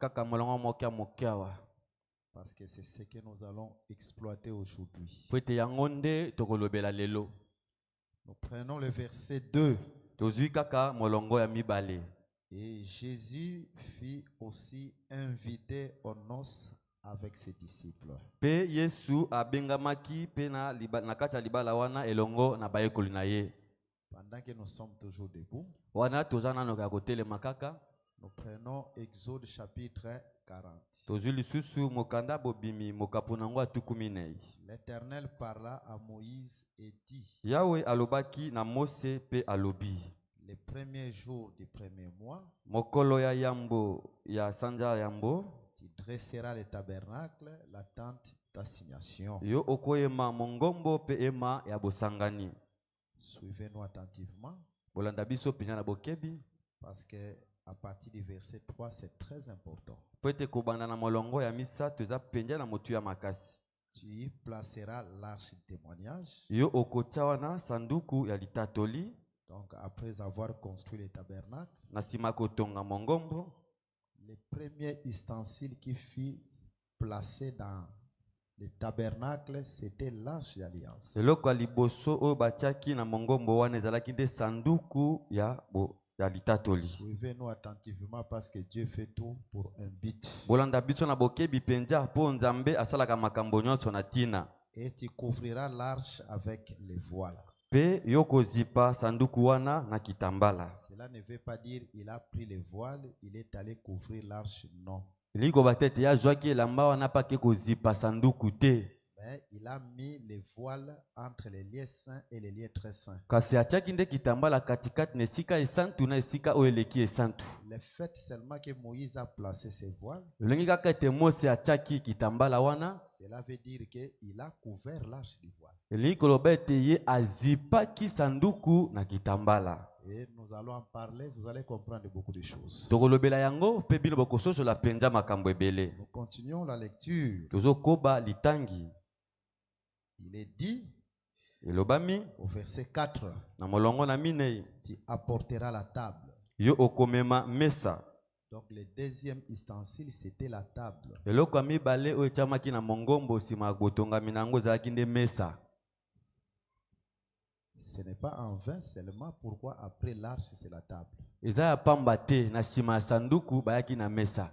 kaka molongo mokia mokia wa. Parce que c'est ce que nous allons exploiter aujourd'hui. Fwete yango nde tokolobela lelo. Nous prenons le verset 2. Tozui kaka molongo ya mibale. Et Jésus fut aussi invité aux noces avec ses disciples. Pe Yesu abengamaki pe na kati ya libala wana elongo na bayekoli na ye. Pendant que nous sommes toujours debout, Wana tozana no kotelema kaka. nous prenons Exode chapitre 40. Tozui lisusu mokanda bobimi mokapunango atukuminei. L'Éternel parla à Moïse et dit: Yahweh alobaki na Mose pe alobi. Les premiers jours du premier mois, mokolo ya yambo ya sanja yambo, tu dresseras le tabernacle, la tente d'assignation. Yo okoyema mongombo pe ema ya bosangani. Suivez-nous attentivement. Bolanda biso pinya na bokebi. Parce que à partir du verset 3, c'est très important. Pwete kobanda na molongo ya misa toza penja na motu ya makasi. Tu y placeras l'arche de témoignage. Yo okotia wana sanduku ya litatoli. Donc après avoir construit le tabernacle, na sima kotonga mongombo, le premier ustensile qui fut placé dans le tabernacle, c'était l'arche d'alliance. eloko liboso o batiaki na mongombo wana ezalaki nde sanduku ya litatoli. Suivez-nous attentivement parce que Dieu fait tout pour un but. Bolanda biso na bokebi penja po nzambe asalaka makambo nyonso na tina. Et tu couvriras l'arche avec les voiles. Pe yoko zipa sanduku wana na kitambala. Cela ne veut pas dire il a pris les voiles, il est allé couvrir l'arche, non. Liko batete ya zwaki elamba wana pa ke kozipa sanduku te. Mais il a mis les voiles entre les lieux saints et les lieux très saints. Kasi atiaki nde kitambala katikati na esika esantu na esika oyo eleki esantu. Le fait seulement que Moïse a placé ses voiles, Elengi kaka ete Mose atiaki kitambala wana, cela veut dire qu'il a couvert l'arche du voile. elingi koloba ete ye azipaki sanduku na kitambala. Et nous allons en parler, vous allez comprendre beaucoup de choses. Tokolobela yango pe bino bokososola penza makambo ebele. Nous continuons la lecture. Tozokoba litangi. Il est dit Elobami au verset 4, na molongo na minei, tu apporteras la table. yo okomema mesa. Donc le deuxième ustensile, c'était la table. Eloko ya mibale oyo etiamaki na mongombo nsima ya botongami nango ezalaki nde mesa. Ce n'est pas en vain seulement pourquoi après l'arche c'est la table. Eza ya pamba te na nsima ya sanduku bayaki na mesa.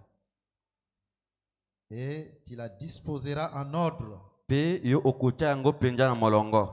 Et tu la disposeras en ordre. Pe yo okotia yango penja na molongo.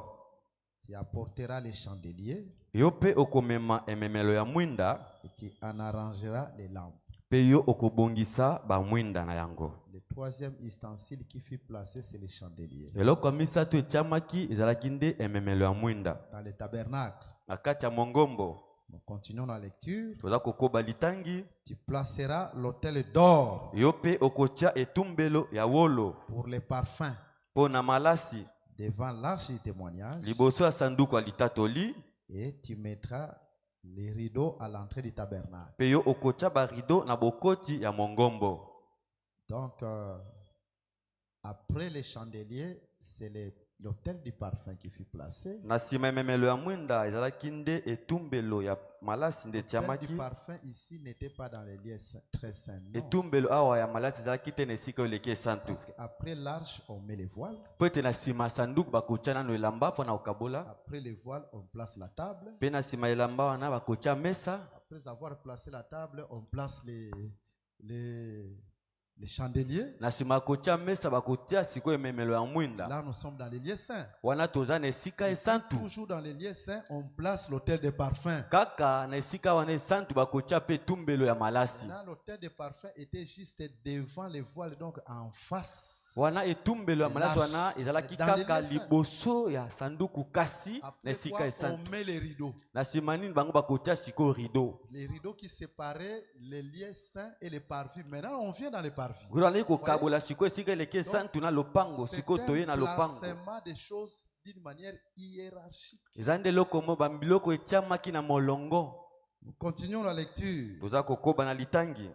Tu apporteras les chandeliers. Yo pe okomema ememelo ya mwinda. Et tu en arrangeras les lampes. Pe yo okobongisa ba mwinda na yango. Le troisième ustensile qui fut placé, c'est les chandeliers. Eloko misato etiamaki ezalaki nde ememelo ya mwinda. Dans le tabernacle. Na kati ya mongombo. Nous continuons la lecture. Toza kokoba litangi. Tu placeras l'autel d'or. Yo pe okotia etumbelo ya wolo. Pour les parfums. Po na malasi. Devant l'arche du témoignage. Liboso ya sanduku ya litatoli. Et tu mettras les rideaux à l'entrée du tabernacle. Pe yo okotia ba rideau na bokoti ya mongombo. Donc, après les chandeliers, c'est l'autel du parfum qui fut placé. Na sima ememelo ya mwinda ezalaki nde etumbelo ya malasi nde tiamaki. L'autel du parfum ici n'était pas dans les lieux très saints. Etumbelo awa ya malasi ezalaki te na esika oyo eleki esantu. Parce qu'après l'arche, on met les voiles. Po ete na sima sanduku bakotia nano elamba mpo na kokabola. Après les voiles, on place la table. Pe na sima elamba wana bakotia mesa. Après avoir placé la table, on place les chandeliers. Na sima kotia mesa bakotia sikoyo ememelo ya mwinda. Là, nous sommes dans les lieux saints. Wana toza na esika esantu. Toujours dans les lieux saints, on place l'autel de parfum. Kaka na esika wana esantu bakotia pe tumbelo ya malasi. Là, l'autel de parfum était juste devant les voiles, donc en face. Wana etumbelo ya malasi wana ezalaki kaka liboso ya sanduku kasi na esika esantu. On met les rideaux. Na sima nini bango bakotia sikoyo rideau. Les rideaux qui séparaient les lieux saints et les parvis. Maintenant, on vient dans les parvis. Gurani ko kabola sikoyo esika eleki esantu na lopango sikoyo toye na lopango. C'est un placement des choses d'une manière hiérarchique. Ezande loko mo bambiloko etiamaki na molongo. Nous continuons la lecture. Toza kokoba na litangi.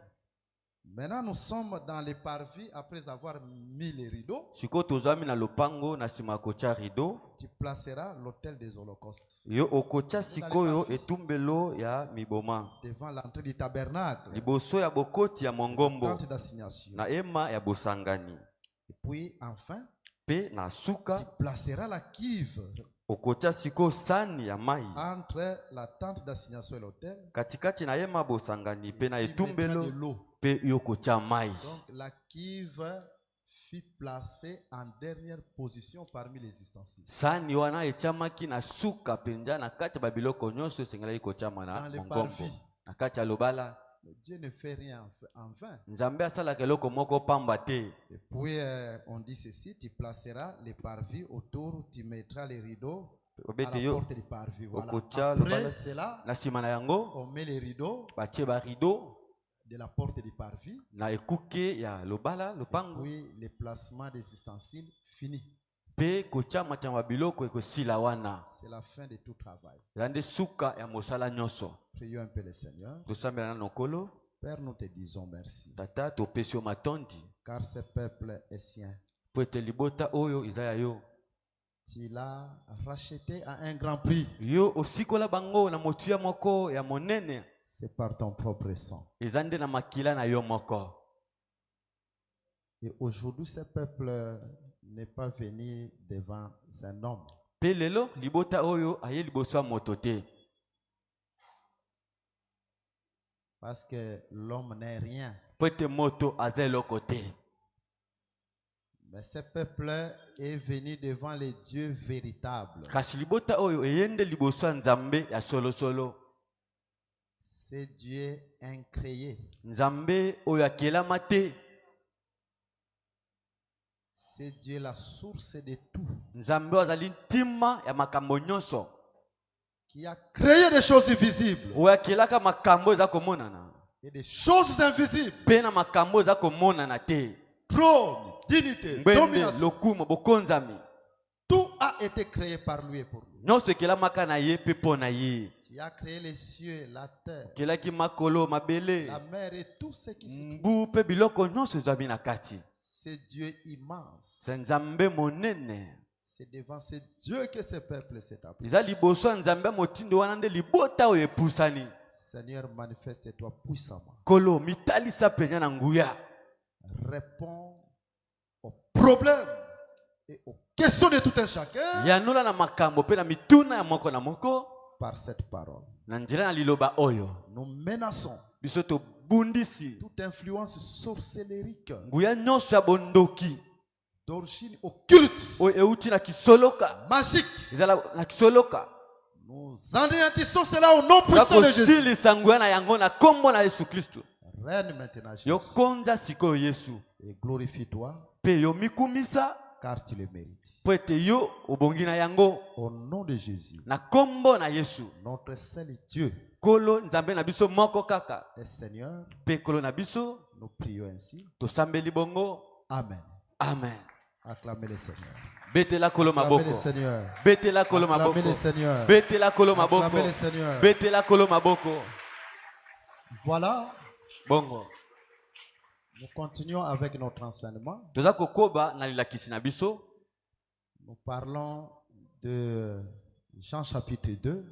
Maintenant, nous sommes dans les parvis après avoir mis les rideaux. Siko tozami na lopango na sima kocha rideau. Tu placeras l'autel des holocaustes. Yo okocha sikoyo etumbelo ya miboma. Devant l'entrée du tabernacle. Liboso ya bokoti ya mongombo. Tente d'assignation. Na ema ya bosangani. Et puis enfin, Pe na suka. tu placeras la cuve. Okocha siko sani ya mai. Entre la tente d'assignation et l'autel. Katikati na ema bosangani pe na etumbelo. Pe yokocha mai. Donc la cuve fut placée en dernière position parmi les ustensiles. Sani wana echamaki na suka penja na kati ba biloko nyonso esengela ikochama na mongombo. Na kati ya lobala. Dieu ne fait rien en vain. Nzambe asalaka eloko moko pamba te. Et puis on dit ceci, tu placeras les parvis autour, tu mettras les rideaux à la porte du parvis. Voilà. Après cela, on met les rideaux de la porte du parvis. Et puis le placement des ustensiles fini. C'est la fin de tout travail. Prions un peu le Seigneur. Père, nous te disons merci. Car ce peuple est sien. Tu l'as racheté à un grand prix. C'est par ton propre sang. Et aujourd'hui, ce peuple n'est pas venu devant un homme. Parce que l'homme n'est rien. Mais ce peuple est venu devant les dieux véritables. C'est Dieu incréé. C'est Dieu la source de tout. Qui a créé des choses visibles et des choses invisibles. Trône, dignité, domination. Tout a été créé par lui et pour lui. Tu as créé les cieux, la terre, la mer et tout ce qui se trouve. C'est Dieu immense. C'est devant ce Dieu que ce peuple s'est appelé. Seigneur, manifeste-toi puissamment. Réponds aux problèmes et aux questions de tout un chacun par cette parole. Nous menaçons toute influence sorcellérique d'origine occulte, magique. Nous anéantissons cela au nom puissant de Jésus. Règne maintenant, Jésus. Et glorifie-toi, car tu le mérites. Au nom de Jésus, notre seul Dieu et Seigneur, nous prions ainsi. Amen. Amen. Acclamez le Seigneur. Betela kolo maboko. Acclamez le Seigneur. Betela kolo maboko. Acclamez le Seigneur. Betela kolo maboko. Acclamez le Seigneur. Betela kolo maboko. Voilà. Bongo. Nous continuons avec notre enseignement. Nous parlons de Jean chapitre 2.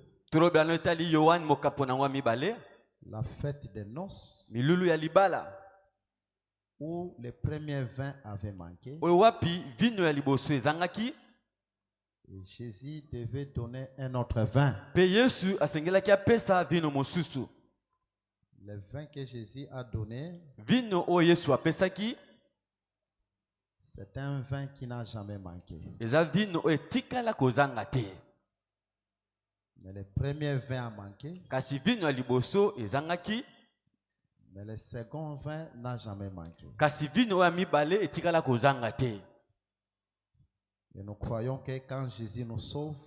La fête des noces. Où les premiers vins avaient manqué. Et Jésus devait donner un autre vin. Le vin que Jésus a donné, c'est un vin qui n'a jamais manqué. Mais le premier vin a manqué. Mais le second vin n'a jamais manqué. Et nous croyons que quand Jésus nous sauve,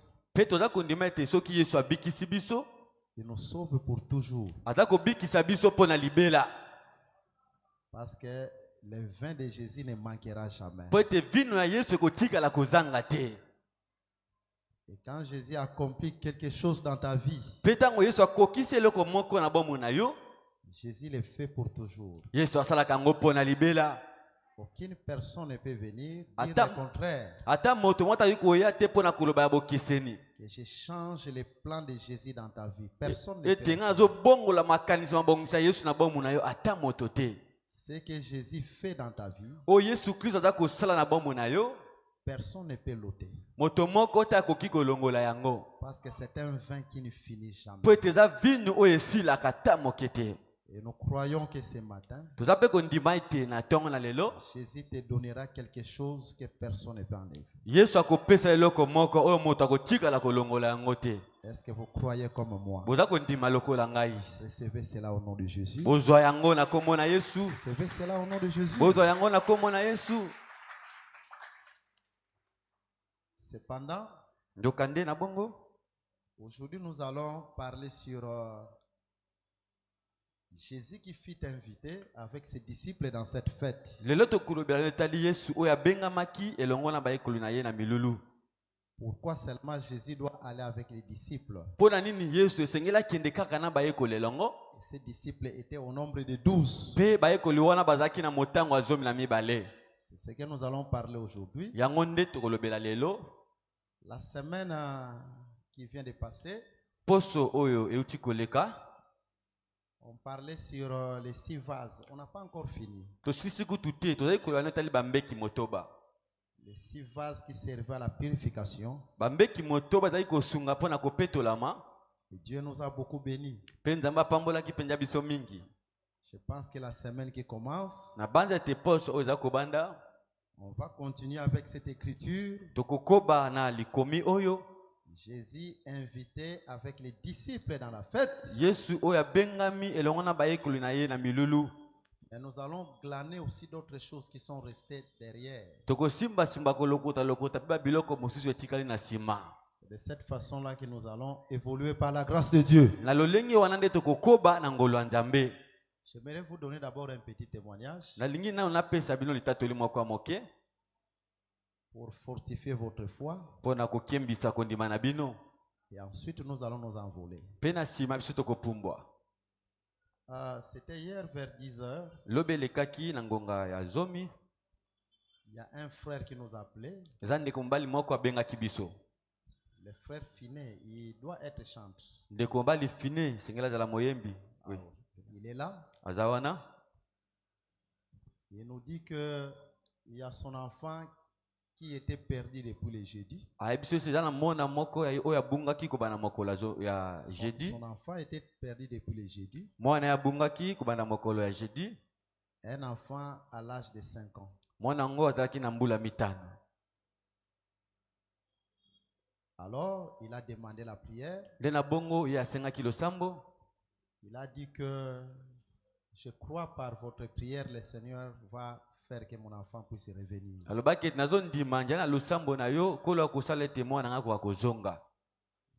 il nous sauve pour toujours. Parce que le vin de Jésus ne manquera jamais. Et quand Jésus accomplit quelque chose dans ta vie, Jésus le fait pour toujours. Yesu asalaka ngo pona libela. Aucune personne ne peut venir dire le contraire. Ata moto mota yukoya te pona koloba bokeseni. Que je change les plans de Jésus dans ta vie. Personne ne peut. Etenga zo bongo la makanisi mabongisa Yesu na bomu na yo ata moto te. Ce que Jésus fait dans ta vie. O Yesu Kristo aza kosala na bomu na yo. Personne ne peut l'ôter. Moto moko ta koki kolongola yango. Parce que c'est un vin qui ne finit jamais. Po ete za vino o esila kata mokete. Et nous croyons que ce matin, Jésus te donnera quelque chose que personne ne peut enlever. Est-ce que vous croyez comme moi? Recevez cela au nom de Jésus. Recevez cela au nom de Jésus. Cependant, aujourd'hui nous allons parler sur Jésus qui fut invité avec ses disciples dans cette fête. Pourquoi seulement Jésus doit aller avec les disciples? Ces disciples étaient au nombre de 12. C'est ce que nous allons parler aujourd'hui. La semaine qui vient de passer, on parlait sur les 6 vases. On n'a pas encore fini. Les 6 vases qui servaient à la purification. Et Dieu nous a beaucoup bénis. Je pense que la semaine qui commence, on va continuer avec cette écriture. Jésus invité avec les disciples dans la fête. Et nous allons glaner aussi d'autres choses qui sont restées derrière. C'est de cette façon-là que nous allons évoluer par la grâce de Dieu. J'aimerais vous donner d'abord un petit témoignage pour fortifier votre foi. Et ensuite, nous allons nous envoler. C'était hier vers 10h. Il y a un frère qui nous a appelé. Le frère Finé, il doit être chanteur. Il est là. Il nous dit qu'il y a son enfant qui était perdu depuis le jeudi. Son enfant était perdu depuis le jeudi. Un enfant à l'âge de 5 ans. Alors, il a demandé la prière. Il a dit que je crois par votre prière, le Seigneur va faire que mon enfant puisse revenir.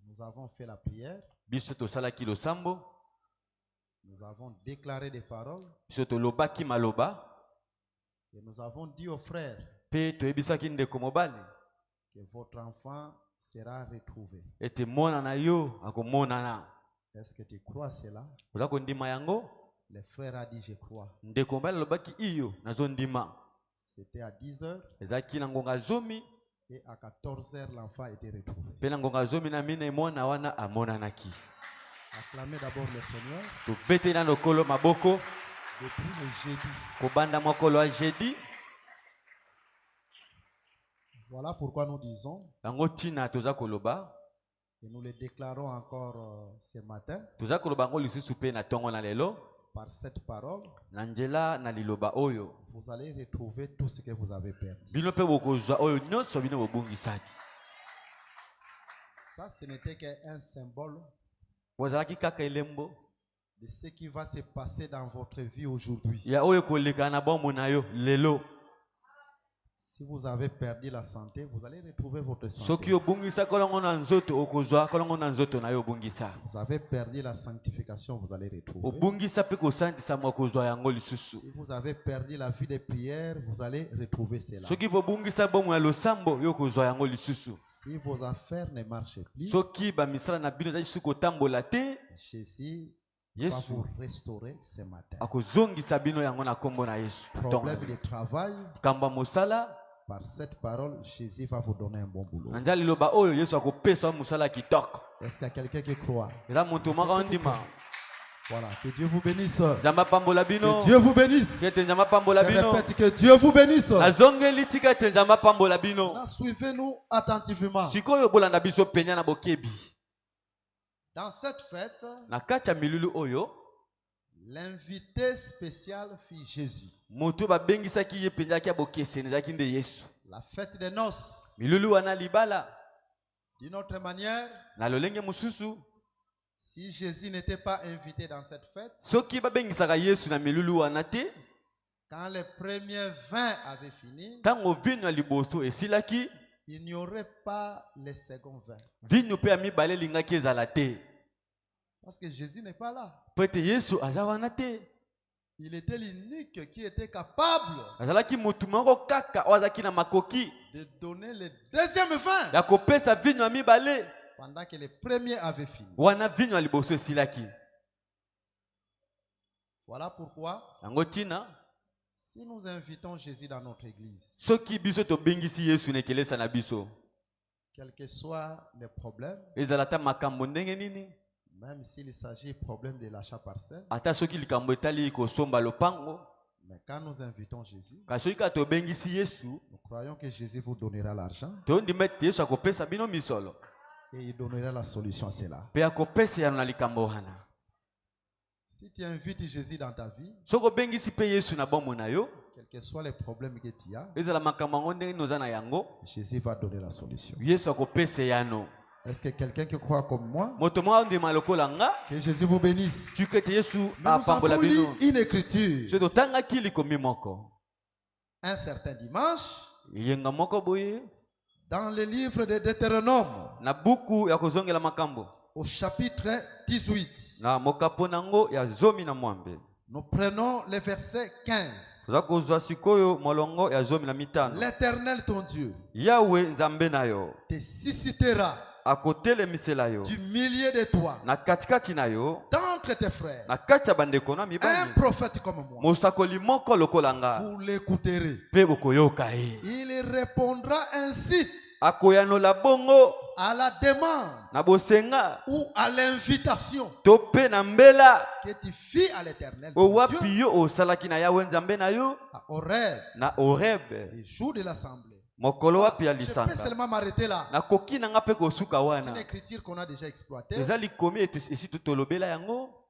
Nous avons fait la prière. Nous avons déclaré des paroles. Et nous avons dit aux frères que votre enfant sera retrouvé. Est-ce que tu crois cela? Le frère a dit je crois. C'était à 10h. Et à 14h, l'enfant était retrouvé. Acclamez d'abord le Seigneur. Depuis le jeudi. Voilà pourquoi nous disons. Et nous le déclarons encore ce matin. Par cette parole, vous allez retrouver tout ce que vous avez perdu. Ça, ce n'était qu'un symbole de ce qui va se passer dans votre vie aujourd'hui. Si vous avez perdu la santé, vous allez retrouver votre santé. Vous avez perdu la sanctification, vous allez retrouver. Si vous avez perdu la vie de prière, vous allez retrouver cela. Si vos affaires ne marchent plus, Jésus va vous restaurer ce matin. Problème de travail. Par cette parole, Jésus va vous donner un bon boulot. Est-ce qu'il y a quelqu'un qui croit? Voilà, que Dieu vous bénisse. Que Dieu vous bénisse. Je répète, que Dieu vous bénisse. Suivez-nous attentivement. Dans cette fête, l'invité spécial fut Jésus. La fête des noces. D'une autre manière, si Jésus n'était pas invité dans cette fête, quand les premiers vins avaient fini, il n'y aurait pas les seconds vins. Parce que Jésus n'est pas là. Il était l'unique qui était capable de donner le deuxième vin pendant que les premiers avaient fini. Voilà pourquoi, si nous invitons Jésus dans notre église, quel que soit les problèmes, même s'il s'agit de problème de l'achat parcelle, mais quand nous invitons Jésus, nous croyons que Jésus vous donnera l'argent et il donnera la solution à cela. Si tu invites Jésus dans ta vie, quels que soient les problèmes que tu as, Jésus va donner la solution. Est-ce que quelqu'un qui croit comme moi, que Jésus vous bénisse? Mais nous avons lu une écriture. Un certain dimanche, dans le livre de Deutéronome, au chapitre 18, nous prenons le verset 15. L'Éternel ton Dieu te suscitera du milieu de toi, d'entre tes frères, un prophète comme moi. Vous l'écouterez. Il répondra ainsi à la demande ou à l'invitation que tu fis à l'Éternel ton Dieu à Horeb, les jours de l'assemblée. Je peux seulement m'arrêter là. C'est une écriture qu'on a déjà exploitée.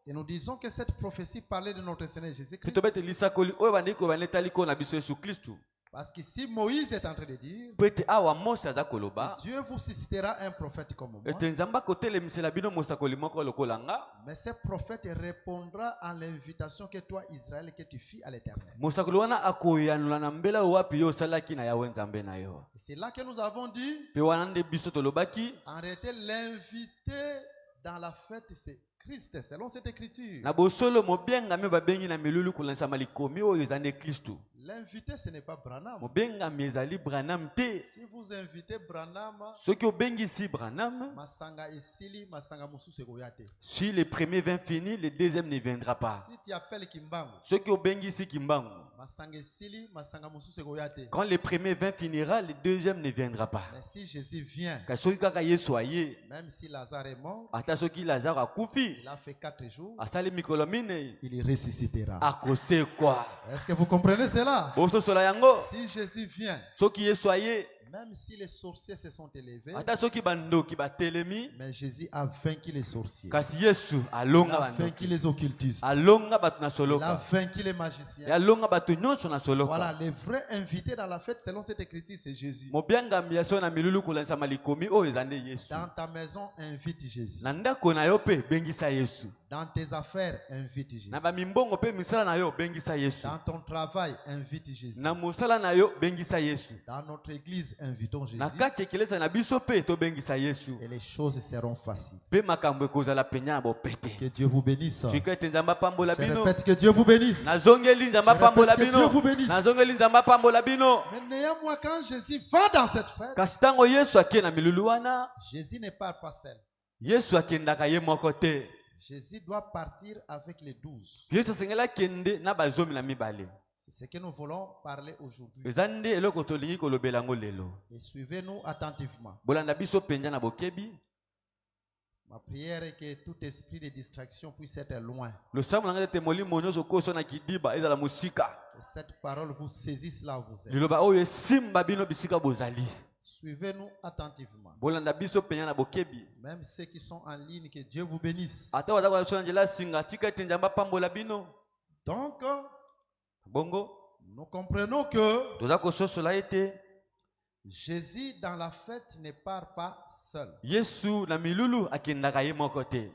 Et nous disons que cette prophétie parlait de notre Seigneur Jésus-Christ. Parce que si Moïse est en train de dire, Dieu vous suscitera un prophète comme moi, mais ce prophète répondra à l'invitation que toi, Israël, que tu fis à l'Éternel. C'est là que nous avons dit, en réalité, l'invité dans la fête, c'est Christ, selon cette écriture. L'invité, ce n'est pas Branham. Si vous invitez Branham, si le premier vin finit, le deuxième ne viendra pas. Si tu appelles Kimbangu, quand le premier vin finira, le deuxième ne viendra pas. Mais si Jésus vient, même si Lazare est mort, il a fait 4 jours, il ressuscitera. Est-ce que vous comprenez cela? Si Jésus vient, même si les sorciers se sont élevés, mais Jésus a vaincu les sorciers. Il a vaincu les occultistes. Il a vaincu les magiciens. Voilà, les vrais invités dans la fête selon cette écriture, c'est Jésus. Dans ta maison, invite Jésus. Dans tes affaires, invite Jésus. Dans ton travail, invite Jésus. Dans notre église, invitons Jésus. Et les choses seront faciles. Que Dieu vous bénisse. Je répète, que Dieu vous bénisse. Je répète, que Dieu vous bénisse. Mais néanmoins, quand Jésus va dans cette fête, Jésus ne part pas seul. Jésus doit partir avec les 12. Yesu sengela kende na bazomi na mibale. C'est ce que nous voulons parler aujourd'hui. Ezande eloko tolingi kolobela ngo lelo. Et suivez-nous attentivement. Bolanda biso penja na bokebi. Ma prière est que tout esprit de distraction puisse être loin. Le samu nanga te molimo nyonso koso na kidiba ezala musika. Que cette parole vous saisisse là où vous êtes. Liloba oyo simba bino bisika bozali. Suivez-nous attentivement. Bolanda biso penja na bokebi. Même ceux qui sont en ligne, que Dieu vous bénisse. Ata wata kwa chona njela singa tika tenjamba pambola bino. Donc, bongo, nous comprenons que toza kososola ete Jésus dans la fête ne part pas seul. Yesu na milulu akendaka ye moko te.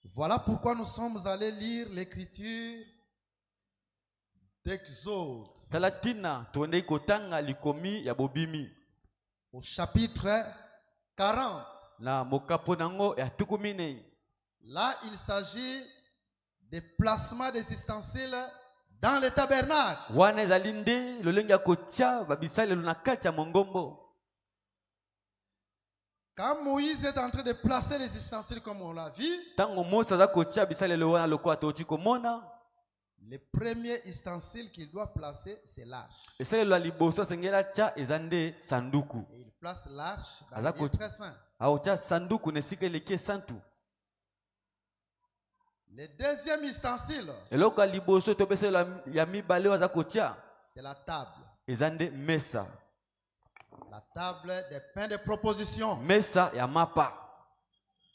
Voilà pourquoi nous sommes allés lire l'écriture d'Exode. Talatina tonde kotanga likomi ya bobimi. Au chapitre 40. Na mokapo nango ya tukumine. Là, il s'agit des placements des ustensiles dans le tabernacle. Wana ezalinde lolenge ya kotia babisale na kati ya mongombo. Quand Moïse est en train de placer les ustensiles comme on l'a vu, tango Moïse za kotia bisale le wana lokwa toti komona, le premier ustensile qu'il doit placer, c'est l'arche. Esale lo liboso sengela tia ezande sanduku. Et il place l'arche dans le lieu très saint. Aotia sanduku nesika leke santu. Le deuxième ustensile, eloko liboso to besela ya mibale waza kotia, c'est la table. ezande mesa. La table des pains de proposition. Mesa ya mapa.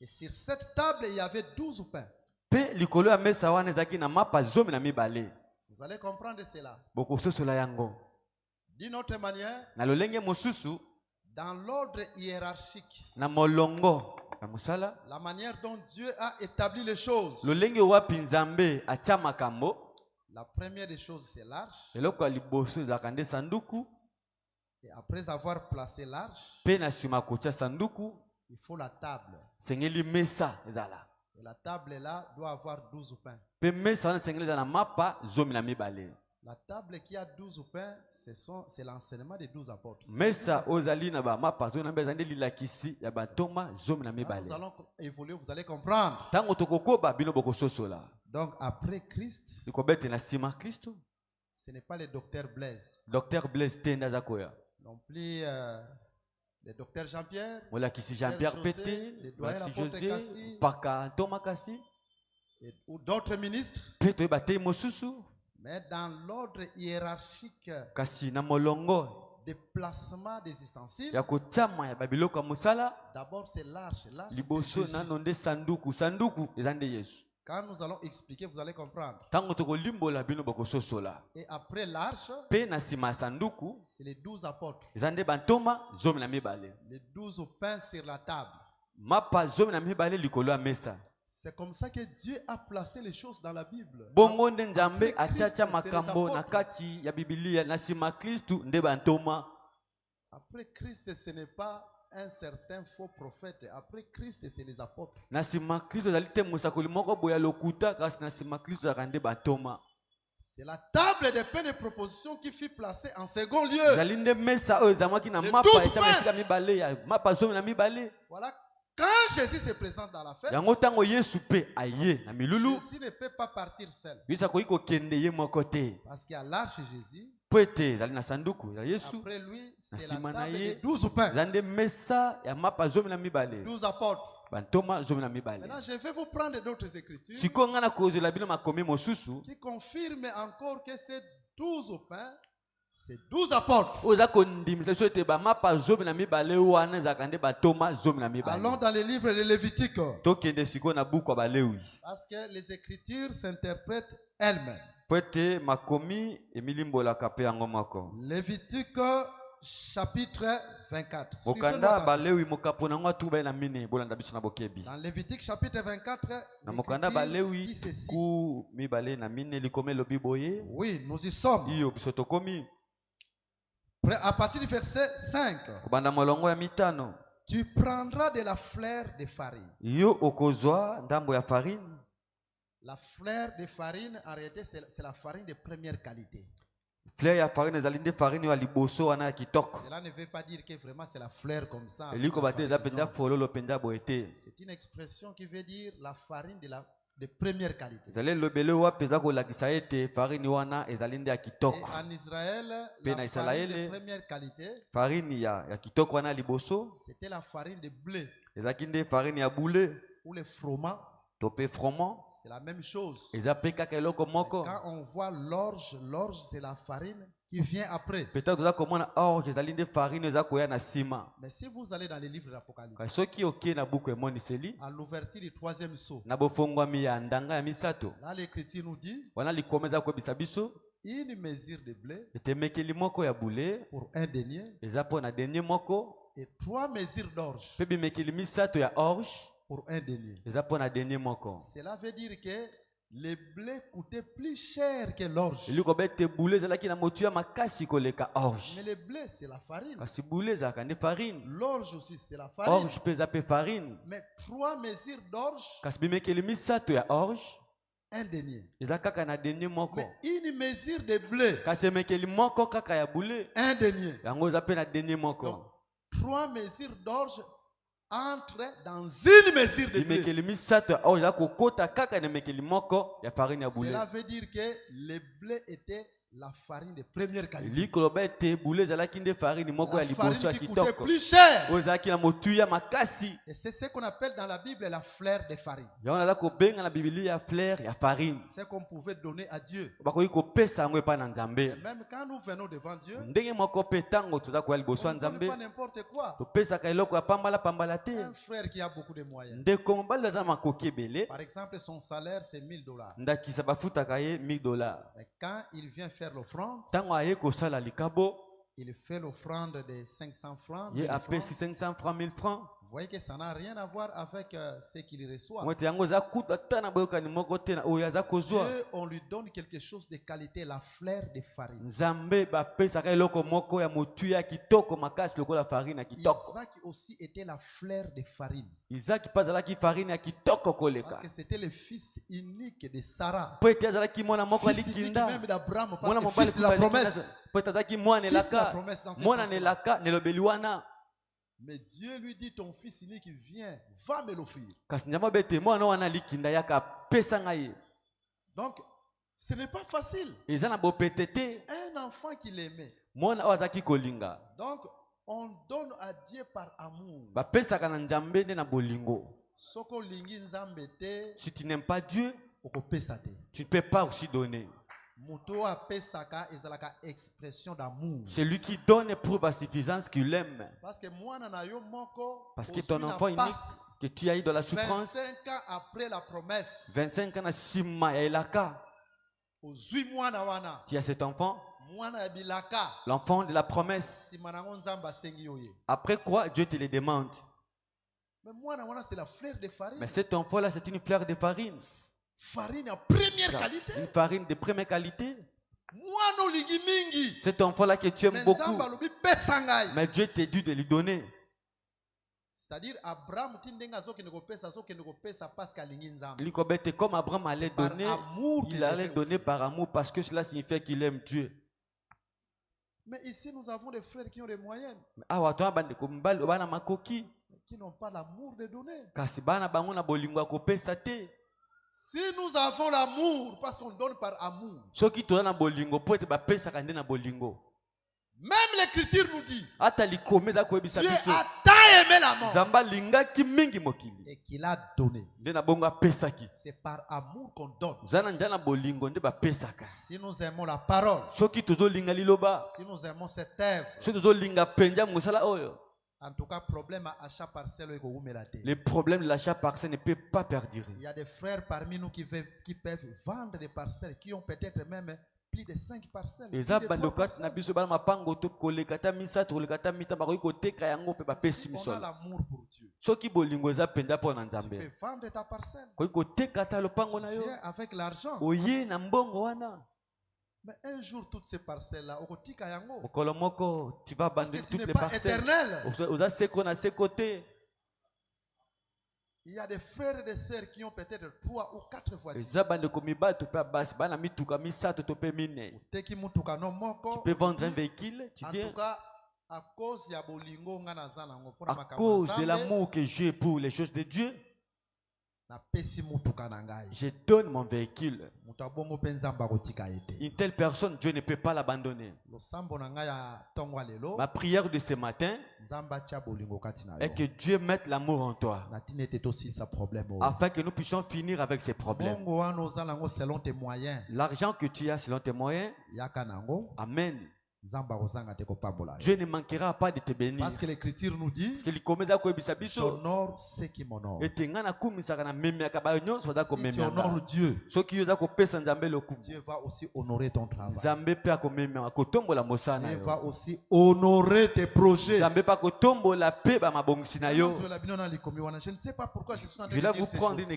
Et sur cette table, il y avait 12 pains. Pe likolo ya mesa wana ezaki na mapa zomi na mibale. Vous allez comprendre cela. Boko sosola yango. D'une autre manière, Na lolenge mosusu, dans l'ordre hiérarchique, na molongo na musala, la manière dont Dieu a établi les choses. lolenge wapi nzambe atia makambo, La première des choses, c'est l'arche. eloko ya liboso ezalaka nde sanduku. Et après avoir placé l'arche, Pe na sima kotia sanduku, il faut la table. sengeli mesa ezala. Et la table là doit avoir 12 pains. Pe mesa wana sengeli ezala na mapa zomi na mibale. La table qui a 12 pains, c'est l'enseignement des 12 apôtres. Mesa ozali na ba mapa to na mbeza nde lilakisi ya batoma zomi na Quand mibale. nous allons évoluer, vous allez comprendre. Tango tokokoba bino boko sosola. Donc après Christ, Ikobete na sima Kristo. ce n'est pas le docteur Blaise, Docteur Blaise Tenda Zakoya. non plus le docteur Jean-Pierre, Molakisi Jean-Pierre José, Pété, le doyen Molakisi l'apôtre José, Kassi, Paka Thomas Kassi, ou d'autres ministres. Peto Ebate Mosusu, Mais dans l'ordre hiérarchique Kassi na molongo des placements des ustensiles, ya kotiama ya babiloko ya mosala, d'abord c'est l'arche. L'arche, c'est liboso Jésus. nano nde sanduku, sanduku ezande Yesu. Quand nous allons expliquer, vous allez comprendre. Tango tokolimbola bino boko sosola. Et après l'arche, Pe na sima ya sanduku, c'est les 12 apôtres. ezande bantoma zomi na mibale. Les 12 pains sur la table. Mapa zomi na mibale likolo ya mesa. C'est comme ça que Dieu a placé les choses dans la Bible. Bongo nde Nzambe Après Christ, atiatia c'est les makambo na apôtres. kati ya Biblia na sima Kristu nde bantoma. Après Christ, ce n'est pas un certain faux prophète. Après Christ, c'est les apôtres. Na sima Kristo ezali te mosakoli moko boya lokuta kasi na sima Kristo ezalaka nde bantoma. C'est la table des pains de proposition qui fut placée en second lieu. Ezali nde mesa oyo ezalaki na Les mapa 12 etiama esika mibale ya mapa zomi na mibale. Voilà. Quand Jésus se présente dans la fête, Yango ntango Yesu mpe aye na milulu, Jésus ne peut pas partir seul. biso akoki kokende ye moko te. Parce qu'il y a l'arche Jésus. Po ete ezali na sanduku ya Yesu, Après lui, na c'est la sima na table ye, des 12 pains. ezali nde mesa ya mapa zomi na mibale. 12 apôtres. Bantoma zomi na mibale. Maintenant, je vais vous prendre d'autres écritures Sikoyo ngai na kozela bino makomi mosusu qui confirment encore que ces 12 pains, c'est 12 apôtres. oyo eza kondimisa biso ete bamapa zomi na mibale wana ezalaka nde bantoma zomi na Allons mibale. dans le livre de Lévitique. Tokende sikoyo na buku ya Balewi Parce que les écritures s'interprètent elles-mêmes. po ete makomi emilimbolaka mpe yango moko. Lévitique chapitre 24. Mokanda Suivez-nous attentivement. Balewi mokapo nango atuba na mine bolanda biso na bokebi. Dans Lévitique chapitre 24, Na mokanda l'Écriture Balewi dit ceci. ku mibale na mine likome elobi boye. Oui, nous y sommes. Iyo biso tokomi À partir du verset 5, kobanda molongo ya mitano. tu prendras de la fleur de farine. Yo okozwa ndambo ya farine. La fleur de farine, en réalité, c'est la farine de première qualité. Fleur ya farine ezali nde farine ya liboso wana ya kitoko. Cela ne veut pas dire que vraiment c'est la fleur comme ça. C'est une expression qui veut dire la farine de première qualité. Et en Israël, la farine de première qualité, c'était la farine de blé ou le froment. C'est la même chose. Quand on voit l'orge, c'est la farine qui vient après. Mais si vous allez dans les livres de l'Apocalypse, à l'ouverture du 3e sceau, là l'Écriture nous dit une mesure de blé pour un denier et 3 mesures d'orge pour un denier. Cela veut dire que le blé coûtait plus cher que l'orge. Mais le blé, c'est la farine. L'orge aussi, c'est la farine. Mais 3 mesures d'orge, un denier. Mais une mesure de blé, un denier. Donc, 3 mesures d'orge entre dans une mesure de blé. Cela veut dire que le blé était la farine de première qualité. La farine qui coûtait plus cher. Et c'est ce qu'on appelle dans la Bible la fleur de farine. C'est qu'on pouvait donner à Dieu. Et même quand nous venons devant Dieu, on ne donne pas n'importe quoi. Un frère qui a beaucoup de moyens. Par exemple, son salaire c'est $1000. Et quand il vient faire l'offrande, il fait l'offrande de 500 francs, 1000 francs. Vous voyez que ça n'a rien à voir avec ce qu'il reçoit. Dieu, on lui donne quelque chose de qualité, la fleur de farine. Isaac aussi était la fleur de farine. Parce que c'était le fils unique de Sarah. Fils unique même d'Abraham, parce que fils de la promesse. Fils de la promesse dans ce sens-là. Mais Dieu lui dit, ton fils unique vient, va me l'offrir. Donc, ce n'est pas facile. Un enfant qu'il aimait. Donc, on donne à Dieu par amour. Si tu n'aimes pas Dieu, tu ne peux pas aussi donner. C'est lui qui donne prouve à suffisance qu'il aime. Parce que ton enfant unique que tu as eu de la souffrance, 25 ans après la promesse, 25 ans tu as cet enfant, l'enfant de la promesse. Après quoi Dieu te le demande. Mais cet enfant là c'est une fleur de farine. Farine de première qualité. Une farine de première qualité. Cet enfant-là que tu aimes beaucoup. Mais Dieu t'a dit de lui donner. C'est-à-dire, Abraham, comme Abraham allait donner, il allait donner par amour parce que cela signifiait qu'il aime Dieu. Mais ici, nous avons des frères qui ont des moyens. Qui n'ont pas l'amour de donner. Si nous avons l'amour, parce qu'on donne par amour. Même l'Écriture nous dit, Dieu a tant aimé la mort et qu'il a donné. C'est par amour qu'on donne. Si nous aimons la parole, si nous aimons cette œuvre, en tout cas, problème à achat parcelle. Le problème de l'achat parcelle ne peut pas perdurer. Il y a des frères parmi nous qui peuvent vendre des parcelles, qui ont peut-être même plus de 5 parcelles. Si on a l'amour pour Dieu, tu peux vendre ta parcelle. Tu viens avec l'argent. Mais un jour, toutes ces parcelles-là, parce que tu n'es pas éternel. Il y a des frères et des sœurs qui ont peut-être 3 ou 4 voitures. Tu peux vendre un véhicule, tu viens. En tout cas, à cause de l'amour que j'ai pour les choses de Dieu, je donne mon véhicule. Une telle personne, Dieu ne peut pas l'abandonner. Ma prière de ce matin est que Dieu mette l'amour en toi, afin que nous puissions finir avec ces problèmes. L'argent que tu as selon tes moyens, amen. Dieu ne manquera pas de te bénir. Parce que l'écriture nous dit, j'honore ceux qui m'honorent. Si tu honores Dieu, Dieu va aussi honorer ton travail. Dieu va aussi honorer tes projets. Je ne sais pas pourquoi je suis en train de dire ces choses.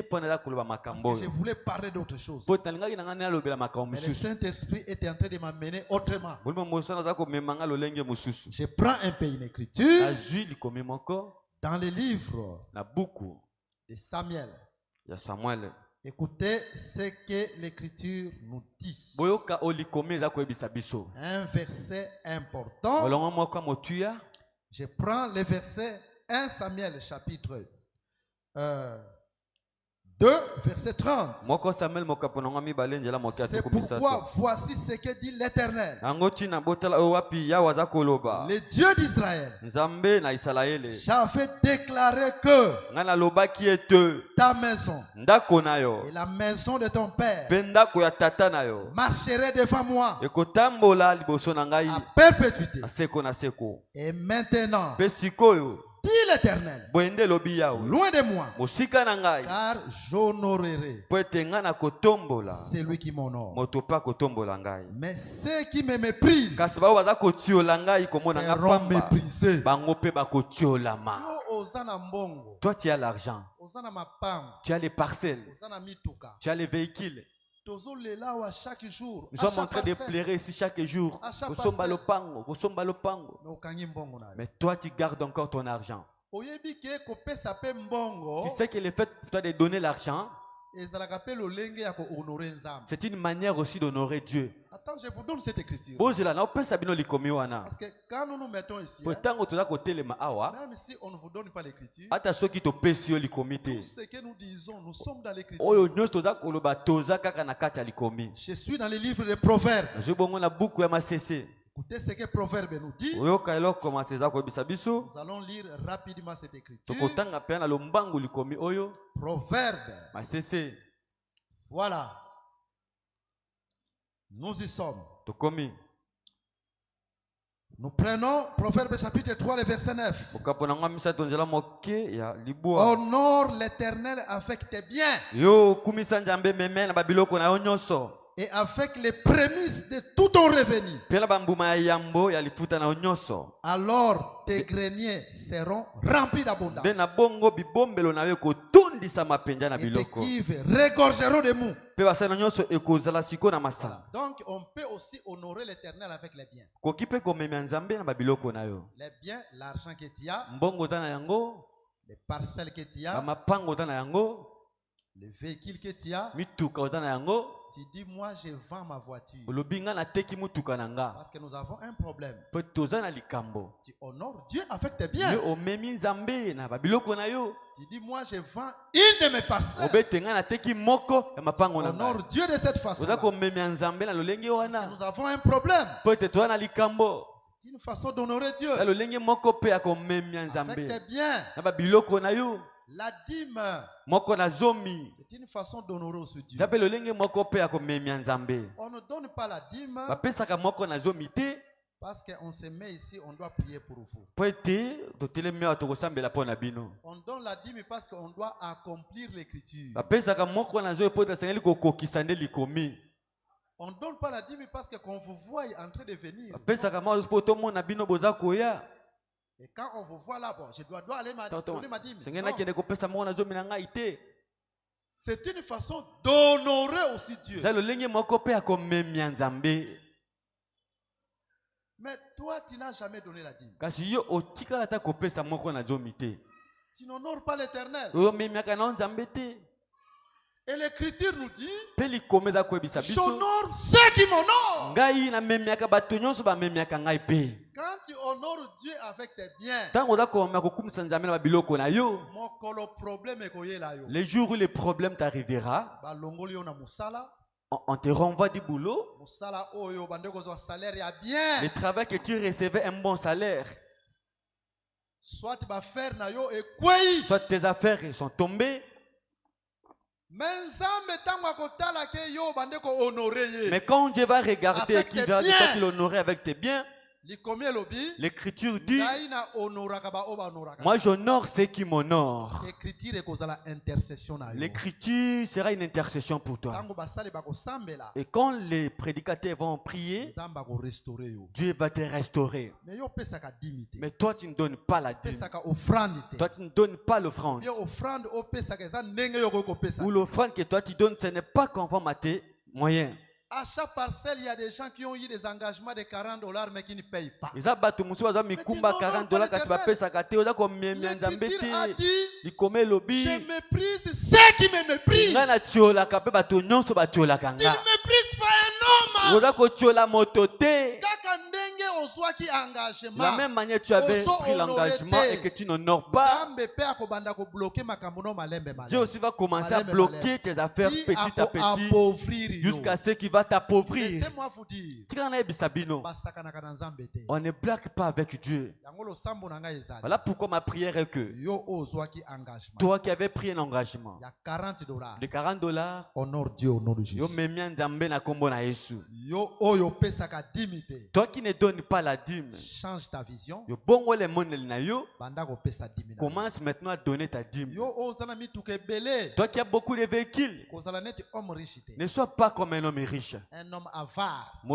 Parce que je voulais parler d'autre chose. Mais le Saint-Esprit était en train de m'amener autrement. Je prends un peu une écriture dans les livres de Samuel. Écoutez ce que l'écriture nous dit. Un verset important. Je prends le verset 1 Samuel chapitre 2, verset 30. C'est pourquoi voici ce que dit l'Éternel, le Dieu d'Israël. J'avais déclaré que ta maison et la maison de ton père marcheraient devant moi à perpétuité. Et maintenant, dit l'Éternel, loin de moi, car j'honorerai celui qui m'honore. Mais ceux qui me méprisent seront méprisés. Toi, tu as l'argent, tu as les parcelles, tu as les véhicules. Nous sommes en train de pleurer ici chaque jour. Mais toi, tu gardes encore ton argent. Tu sais que le fait pour toi de donner l'argent, c'est une manière aussi d'honorer Dieu. Attends, je vous donne cette écriture. Parce que quand nous nous mettons ici, même si on ne vous donne pas l'écriture, tout ce que nous disons, nous sommes dans l'écriture. Je suis dans les livres de Proverbes. Écoutez ce que Proverbe nous dit. Nous allons lire rapidement cette écriture. Proverbe. Voilà. Nous y sommes. Nous prenons Proverbe chapitre 3, le verset 9. Honore l'Éternel avec tes biens et avec les prémices de tout ton revenu. Alors tes greniers seront remplis d'abondance. Et tes cuves regorgeront de mou. Voilà. Donc on peut aussi honorer l'Éternel avec les biens. Les biens, l'argent que tu as, les parcelles que tu as, les véhicules que tu as. Tu dis, moi je vends ma voiture. Parce que nous avons un problème. Tu honores Dieu avec tes biens. Tu dis, moi je vends une de mes parcelles. Honore Dieu de cette façon. Parce que nous avons un problème. C'est une façon d'honorer Dieu. Avec tes biens. La dîme, c'est une façon d'honorer aussi Dieu. On ne donne pas la dîme parce qu'on se met ici, on doit prier pour vous. On donne la dîme parce qu'on doit accomplir l'écriture. On ne donne pas la dîme parce qu'on vous voit en train de venir. Et quand on vous voit là, bon, je dois aller donner ma dîme. C'est une façon d'honorer aussi Dieu. Mais toi, tu n'as jamais donné la dîme. Tu n'honores pas l'Éternel. Et l'Écriture nous dit, j'honore ceux qui m'honorent. Quand tu honores Dieu avec tes biens, les jours où les problèmes t'arriveront, on te renvoie du boulot. Le travail que tu recevais un bon salaire. Soit tes affaires sont tombées. Mais quand Dieu va regarder et qu'il va qu'il honorer avec tes biens, l'Écriture dit, moi j'honore ceux qui m'honorent. L'Écriture sera une intercession pour toi. Et quand les prédicateurs vont prier, Dieu va te restaurer. Mais toi tu ne donnes pas la dîme. Toi tu ne donnes pas l'offrande. Ou l'offrande que toi tu donnes, ce n'est pas conforme à tes moyens. À chaque parcelle, il y a des gens qui ont eu des engagements de $40 mais qui ne payent pas. L'Écriture a dit, je méprise ceux qui me méprisent. Tu ne méprises pas un homme. De la même manière, tu avais pris l'engagement et que tu n'honores pas, Dieu aussi va commencer à bloquer tes affaires petit à petit jusqu'à ce qu'il va t'appauvrir. Laissez-moi vous dire, on ne blague pas avec Dieu. Voilà pourquoi ma prière est que toi qui avais pris un engagement de $40, honore Dieu au nom de Jésus. Toi qui ne donnes pas la dîme, change ta vision. Commence maintenant à donner ta dîme. Toi qui as beaucoup de véhicules, ne sois pas comme un homme riche. Un homme avare. Il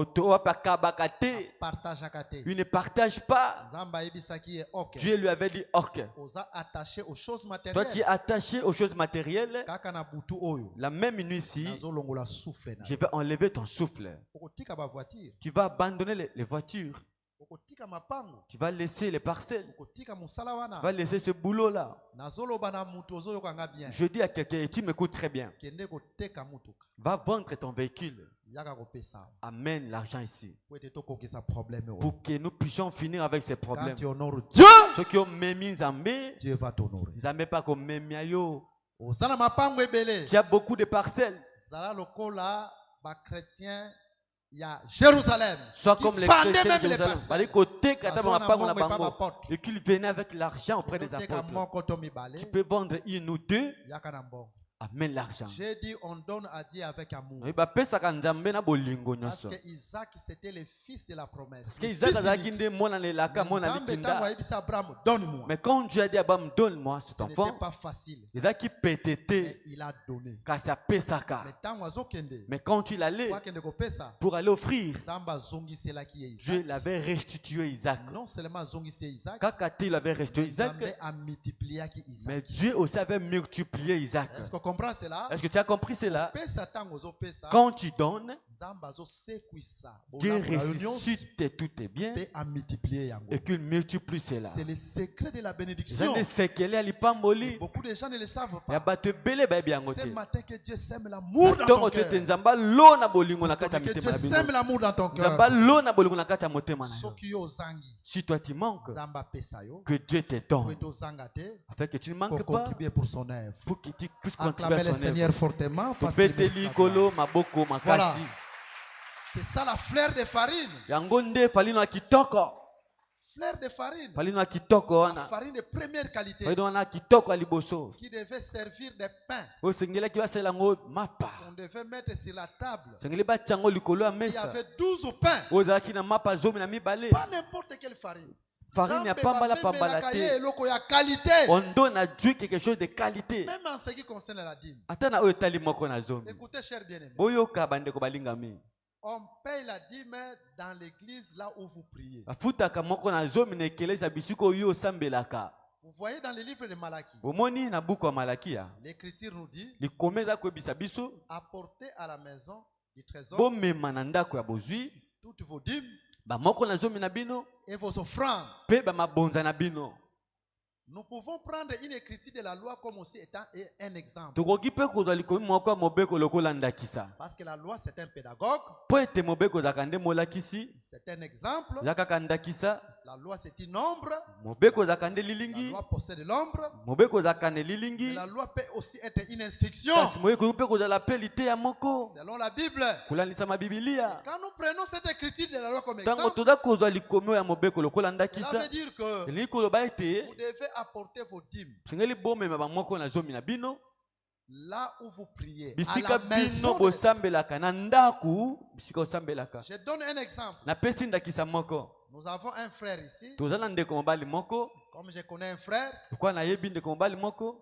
ne partage pas. Dieu lui avait dit ok. Toi tu es attaché aux choses matérielles. La même nuit ici, je vais enlever ton souffle. Tu vas abandonner les voitures. Tu vas laisser les parcelles. Tu vas laisser ce boulot-là. Je dis à quelqu'un, et tu m'écoutes très bien. Va vendre ton véhicule. Amène l'argent ici. Pour que nous puissions finir avec ces problèmes. Ceux qui ont même Zambé, Dieu va t'honorer. Zambé pas comme même yo. Tu as beaucoup de parcelles. Il y a Jérusalem. Soit comme les chrétiens de Jérusalem. Et qu'ils venaient avec l'argent auprès des apôtres. Tu peux vendre une ou deux. Amène l'argent. J'ai dit on donne à Dieu avec amour. Parce que Isaac c'était le fils de la promesse. Donne-moi. Mais quand Dieu a dit à Abraham, donne-moi cet enfant, ce n'était pas facile. Il a donné. Mais quand il allait pour aller offrir, Dieu l'avait restitué Isaac. Non seulement Isaac, il avait restitué Isaac, mais Dieu aussi avait multiplié Isaac. Est-ce que tu as compris cela? Quand tu donnes, Dieu ressuscite tous tes biens et qu'il multiplie cela. C'est le secret de la bénédiction. Beaucoup de gens ne le savent pas. Ce matin que Dieu sème l'amour dans ton cœur. Que Dieu sème l'amour dans ton cœur. Si toi tu manques, que Dieu te donne afin que tu ne manques pas pour son œuvre. Pour que tu puisses acclamer le Seigneur fortement parce que voilà. C'est ça la fleur de farine. Fleur de farine. La farine de première qualité. Qui devait servir de pain. On devait mettre sur la table. Il y avait 12 pains. Pas n'importe quelle farine. Farine ya pambala pambala te. On donne à Dieu quelque chose de qualité. Même en ce qui concerne la dîme. Écoutez, cher bien-aimé. On paye la dîme dans l'église là où vous priez. Vous voyez dans le livre de Malachie. L'Écriture nous dit apportez à la maison du trésor toutes vos dîmes et vos offrandes. Nous pouvons prendre une écriture de la loi comme aussi étant un exemple. Parce que la loi, c'est un pédagogue. C'est un exemple. La loi, c'est une ombre. La loi possède l'ombre. Mais la loi peut aussi être une instruction. Selon la Bible. Quand nous prenons cette écriture de la loi comme exemple, cela veut dire que vous devez apporter vos dîmes là où vous priez, à la maison. Je donne un exemple. Nous avons un frère ici. Comme je connais un frère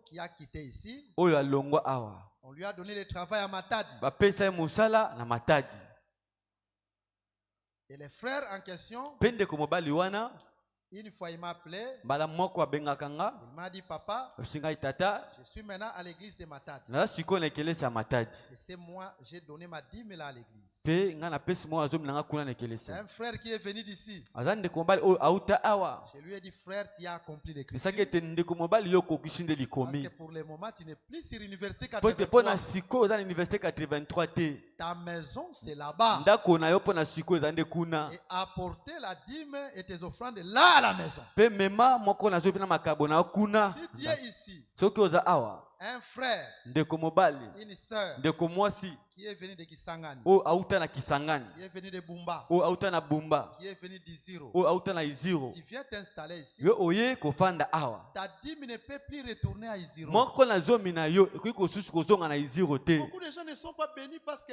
qui a quitté ici, on lui a donné le travail à Matadi. Et le frère en question, une fois il m'a appelé, il m'a dit, papa, je suis maintenant à l'église de Matadi. Et c'est moi, j'ai donné ma dîme là à l'église. C'est un frère qui est venu d'ici. Je lui ai dit, frère, tu as accompli l'écriture. Parce que pour le moment, tu n'es plus sur l'université 83. Ta maison, c'est là-bas. Et apporter la dîme et tes offrandes là à la maison. Si tu es ici, un frère, une soeur qui est venu de Kisangani, qui est venu de Bumba, qui est venu d'Iziro, tu viens t'installer ici, ta dîme ne peut plus retourner à Iziro. Beaucoup de gens ne sont pas bénis parce que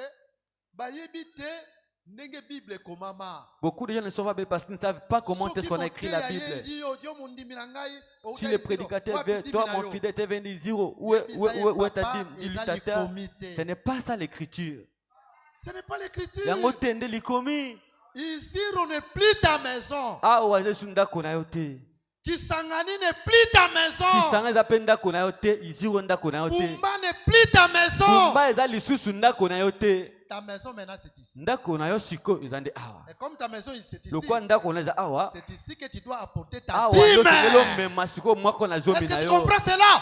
beaucoup de gens ne sont pas bénis parce qu'ils ne savent pas comment est-ce qu'on a écrit la Bible. Si le prédicateur vient, toi mon fidèle, tu es venu zéro. Où est ta dîme? Ce n'est pas ça l'écriture. Ce n'est pas l'écriture. Ici, on n'est plus ta maison. Kisangani n'est plus ta maison. Bumba n'est plus ta maison. Ta maison maintenant c'est ici. Et comme ta maison c'est ici, c'est ici que tu dois apporter ta dîme. Est-ce que tu comprends cela?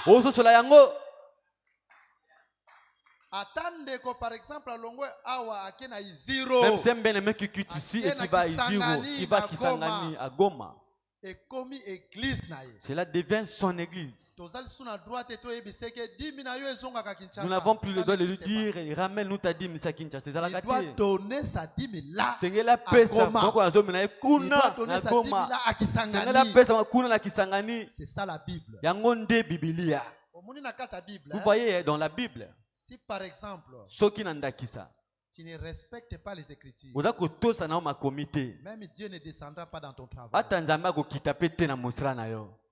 Attendez que par exemple à Longwe awa akena Iziro. Même si un bien qui quitte ici et qui va Kisangani à Goma. Et comme église cela devient son église. Nous n'avons plus le droit de lui dire, ramène-nous ta dîme, ça Kinshasa. Il doit donner sa dîme là à Goma. Il doit donner sa dîme là à Kisangani. C'est ça la Bible. Vous voyez dans la Bible, si par exemple tu ne respectes pas les Écritures, même Dieu ne descendra pas dans ton travail.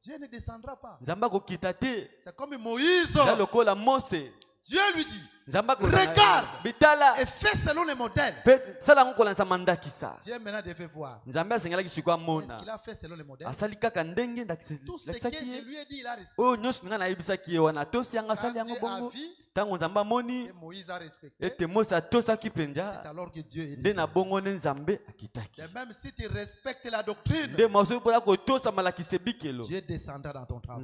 Dieu ne descendra pas. C'est comme Moïse. Dieu lui dit, regarde et fais selon les modèles. Dieu maintenant devait voir. Est-ce qu'il a fait selon les modèles? Tout ce que je lui ai dit, il a respecté. Quand Dieu a vu que Moïse a respecté, c'est alors que Dieu est descendu. Et même si tu respectes la doctrine, Dieu descendra dans ton travail.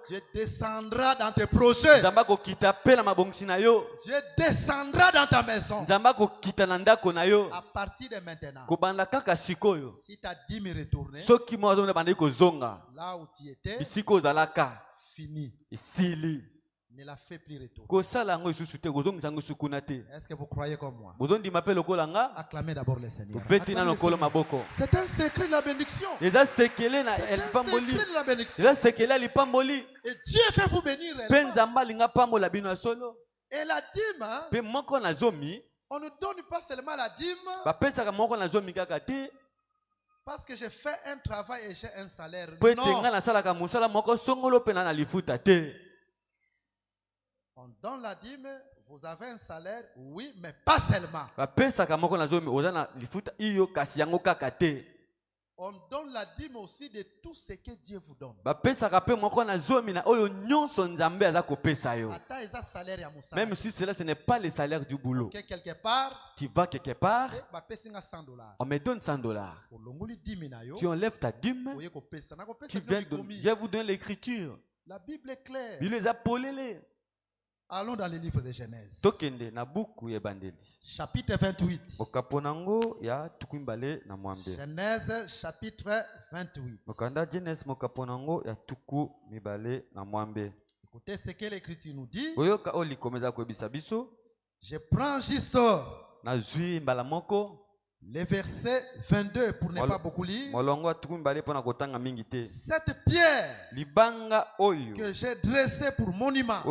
Dieu descendra dans tes projets. Dieu descendra dans ta maison. À partir de maintenant, si ta dîme est retournée là où tu étais, fini. Ne la fait plus retourner. Est-ce que vous croyez comme moi? Acclamez d'abord le Seigneur. C'est un secret de la bénédiction. C'est un secret de la bénédiction. Et Dieu fait vous bénir. Et la dîme, on ne donne pas seulement la dîme parce que j'ai fait un travail et j'ai un salaire. Non. On donne la dîme, vous avez un salaire, oui, mais pas seulement. On donne la dîme aussi de tout ce que Dieu vous donne. Même si cela, ce n'est pas le salaire du boulot. Okay, quelque part, tu vas quelque part, $100. on me donne $100. Tu enlèves ta dîme, tu viens vous donner l'écriture. La Bible est claire. Allons dans le livre de Genèse. Chapitre 28. Genèse chapitre 28. Écoutez ce que l'Écriture nous dit. Je prends juste le verset 22 pour ne pas beaucoup lire. Cette pierre que j'ai dressée pour monument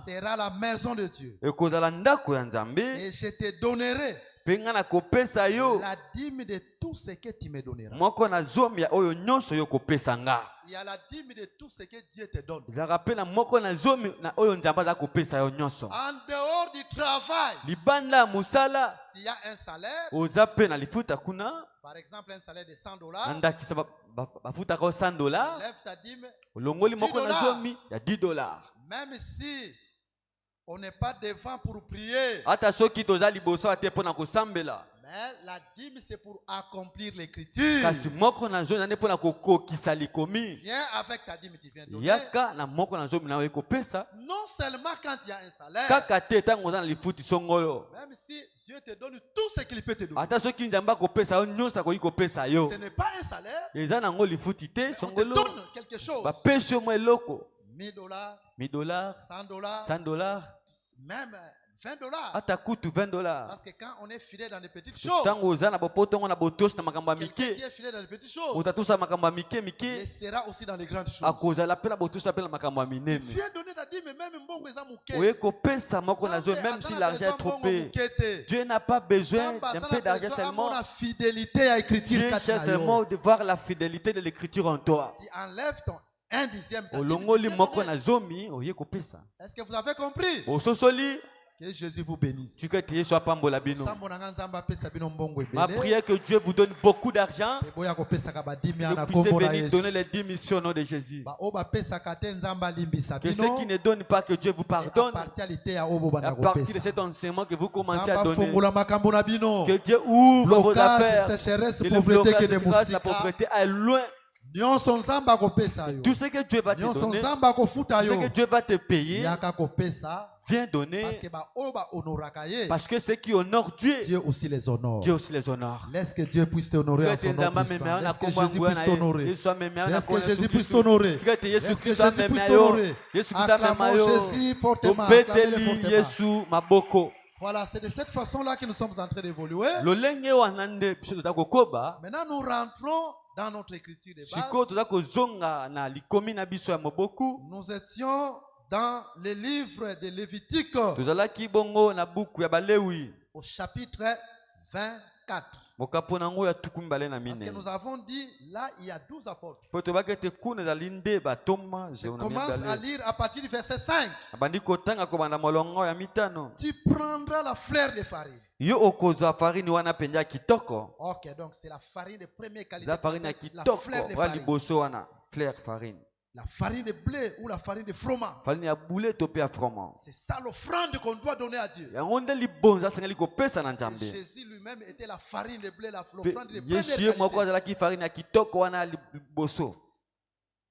sera la maison de Dieu. Et je te donnerai la dîme de tout ce que tu me donneras. Il y a la dîme de tout ce que Dieu te donne. En dehors du travail, il y a un salaire. Par exemple, un salaire de $100. Lève ta dîme, $10. Même si on n'est pas devant pour prier. Mais la dîme, c'est pour accomplir l'écriture. Viens avec ta dîme, tu viens donner. Non seulement quand il y a un salaire. Même si Dieu te donne tout ce qu'il peut te donner. Ce n'est pas un salaire. On te donne quelque chose. $1000, $100, même $20. Parce que quand on est fidèle dans les petites choses, quelqu'un qui est fidèle dans les petites choses, il sera aussi dans les grandes choses. Tu viens donner la dîme, même mbongo eza muke. Même si l'argent est trop peu, Dieu n'a pas besoin d'un peu d'argent seulement. Dieu cherche seulement de voir la fidélité de l'écriture en toi. Tu enlèves ton 1/10. Est-ce que vous avez compris? Que Jésus vous bénisse. Ma prière que Dieu vous donne beaucoup d'argent. Que vous puissiez venir donner les dîmes ici au nom de Jésus. Que ceux qui ne donnent pas, que Dieu vous pardonne. À partir de cet enseignement que vous commencez à donner. Que Dieu ouvre vos affaires. Que le blocage, la pauvreté aille loin. Tout ce que Dieu va te donner, tout ce que Dieu va te payer, viens donner. Parce que ceux qui honorent Dieu, Dieu aussi les honore. Dieu aussi les honore. Laisse que Dieu puisse t'honorer en son nom puissant. Laisse que Jésus puisse t'honorer. Laisse que Jésus puisse t'honorer. Laisse que Jésus puisse t'honorer. Acclamons Jésus fortement. Acclamez-le fortement. Voilà, c'est de cette façon-là que nous sommes en train d'évoluer. Maintenant, nous rentrons dans notre écriture de base. Nous étions dans le livre de Lévitique au chapitre 24. Parce que nous avons dit, là, il y a 12 apôtres. Je commence à lire à partir du verset 5. Tu prendras la fleur de farine. Ok, donc c'est la farine de première qualité. La fleur de farine. La farine de blé ou la farine de froment. C'est ça l'offrande qu'on doit donner à Dieu. Et Jésus lui-même était la farine de blé, l'offrande de première qualité.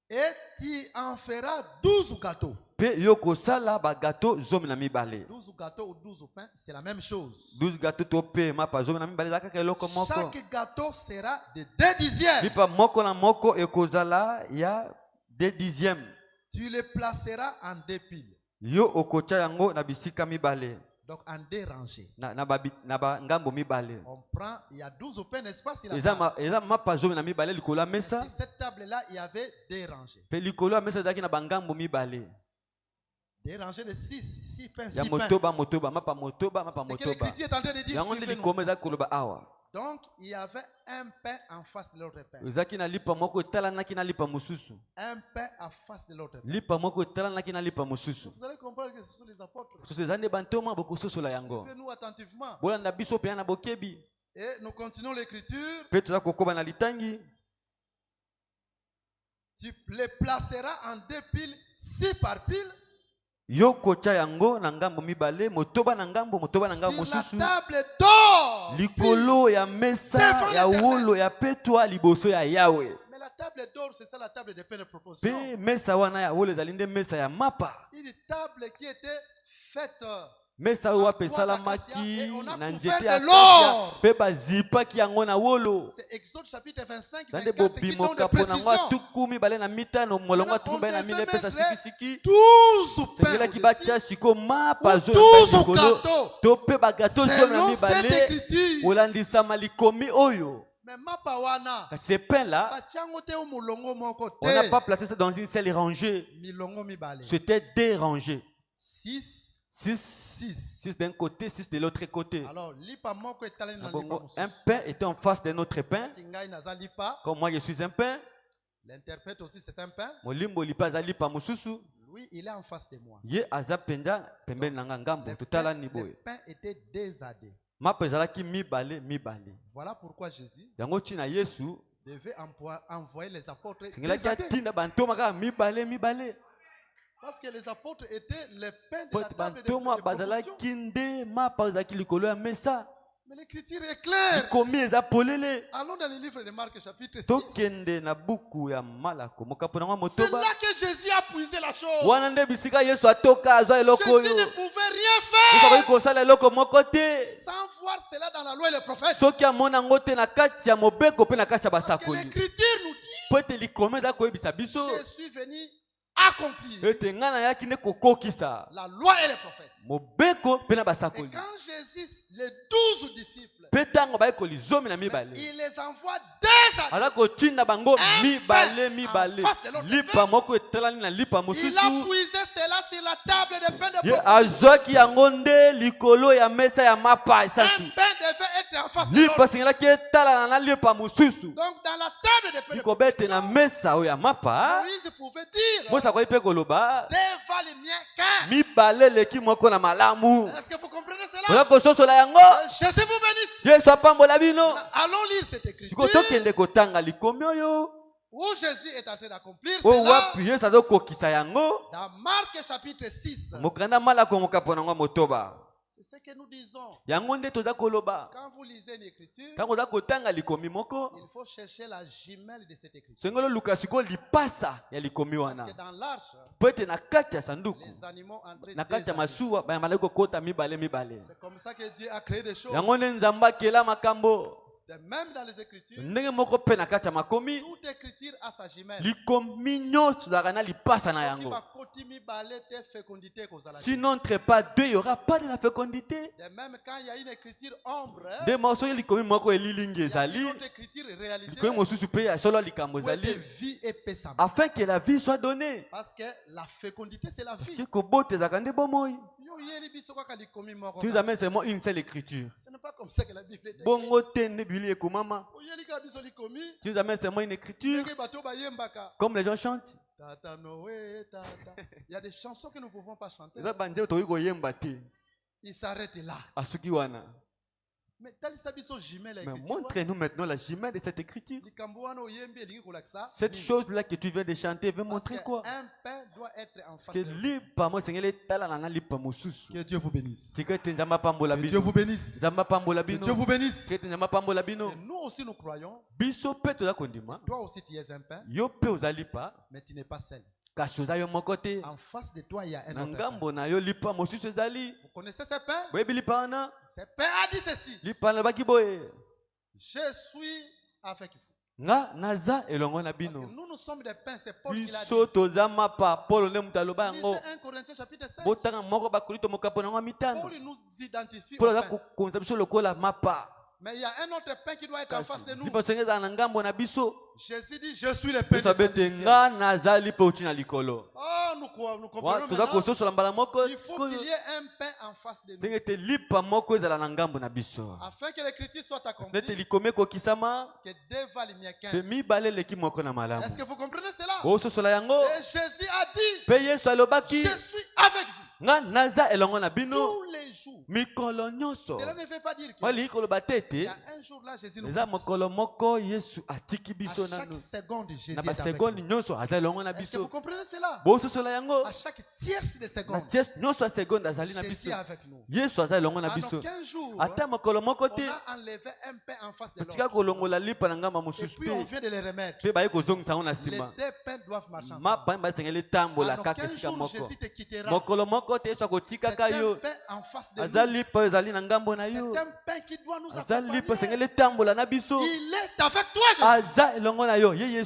Et tu en feras 12 gâteaux. 12 gâteaux ou 12 pains, c'est la même chose. Chaque gâteau sera de 2 dixièmes. Tu les placeras en 2 piles. Donc en 2 rangées. On prend, il y a 12 pains, n'est-ce pas? Sur cette table-là, il y avait 2 rangées. 2 rangées de 6 pains, 6 pains. C'est que l'Écriture est en train de dire. Donc, il y avait un pain en face de l'autre pain. Un pain en face de l'autre pain. Vous allez comprendre que ce sont les apôtres. Suivez-nous attentivement. Et nous continuons l'écriture. Tu les placeras en 2 piles, 6 par pile. Yokocha yango na ngambo mibale, motoba na ngambo mosusu. La table d'or. Likolo ya mesa ya wolo ya petwa liboso ya Yahweh. Mais la table d'or, c'est ça la table de pain de proposition. Pe mesa wana ya wolo ezali nde mesa ya mapa. Une table qui était faite mesa oyo apesalamaki na nzete ya kasia pe bazipaki yango na wolo. C'est Exode chapitre 25 24 qui donne des précisions. Tukumi bale na mitano molongo tuba na mile pesa sikisiki. 12 pains. Qui batia siko mapa zo na to pe bagato zo na mibale. Olandisa malikomi oyo. Mais mapa wana. Ces pains là. On n'a pas placé ça dans une seule rangée. C'était deux rangées. 6 d'un côté, 6 de l'autre côté. Alors, un pain était en face de notre pain. Comme moi je suis un pain. L'interprète aussi c'est un pain. Lui, il est en face de moi. Le pain était désadé. Voilà pourquoi Jésus devait envoyer les apôtres désadés. Parce que les apôtres étaient les pains de la table de promotion. Mais l'écriture est claire. Allons dans le livre de Marc chapitre 6. C'est là que Jésus a puisé la chose. Jésus ne pouvait rien faire sans voir cela dans la loi et les prophètes. Parce que l'écriture nous dit, je suis venu accomplir la loi et les prophètes. Et quand Jésus, les 12 disciples, il les envoie il a puisé cela sur la table de pain de proposition. Un pain devait être en face de l'autre. Donc dans la table de pain de proposition, Moïse pouvait dire, est-ce que vous comprenez cela? Jésus vous bénisse. Allons lire cette écriture où Jésus est en train d'accomplir cela dans Marc chapitre 6. C'est ce que nous disons. Quand vous lisez une écriture, il faut chercher la jumelle de cette écriture. Parce que dans l'arche, les animaux entraient des animaux. C'est comme ça que Dieu a créé des choses. Même dans les écritures, toute écriture a sa jumelle. Sinon, entre pas deux, il n'y aura pas de la fécondité. Même quand il y a une écriture ombre, il y a une autre écriture réalité, afin que la vie soit donnée. Parce que la fécondité, c'est la vie. Tu nous amènes seulement une seule écriture. Ce n'est pas comme ça que la Bible est écrite. Tu nous amènes seulement une écriture comme les gens chantent. Il y a des chansons que nous ne pouvons pas chanter. Il s'arrête là. Mais montrez-nous maintenant la jumelle de cette écriture. Cette chose-là que tu viens de chanter veut montrer quoi? Un pain doit être en face de l'autre. Que Dieu vous bénisse. Que Dieu vous bénisse. Que Dieu vous bénisse. Et nous aussi nous croyons. Toi aussi tu es un pain. Mais tu n'es pas seul. En face de toi, il y a un autre pain. Vous connaissez ce pain? Ce pain a dit ceci. Je suis avec vous. Parce que nous sommes des pains, c'est Paul qui l'a dit. Lisez 1 Corinthiens chapitre 5. Paul nous identifie au pain. Mais il y a un autre pain qui doit être en face de nous. Jésus dit, je suis le pain de salut. Oh, nous comprenons maintenant. Il faut qu'il y ait un pain en face de nous. Afin que l'écriture soit accomplie. Que Dieu va les miens. Est-ce que vous comprenez cela? Et Jésus a dit, je suis avec vous. tous les jours. Cela ne veut pas dire qu'il y a un jour là, Jésus nous quitte. À chaque seconde, Jésus est avec nous. Est-ce que vous comprenez cela? À chaque tierce de seconde, Jésus est avec nous. Alors qu'un jour, on a enlevé un pain en face de l'autre. Et puis on vient de les remettre. Les deux pains doivent marcher ensemble. Alors qu'un jour, Jésus te quittera. C'est un pain en face de nous. C'est un pain qui doit nous accompagner. Il est avec toi, Jésus.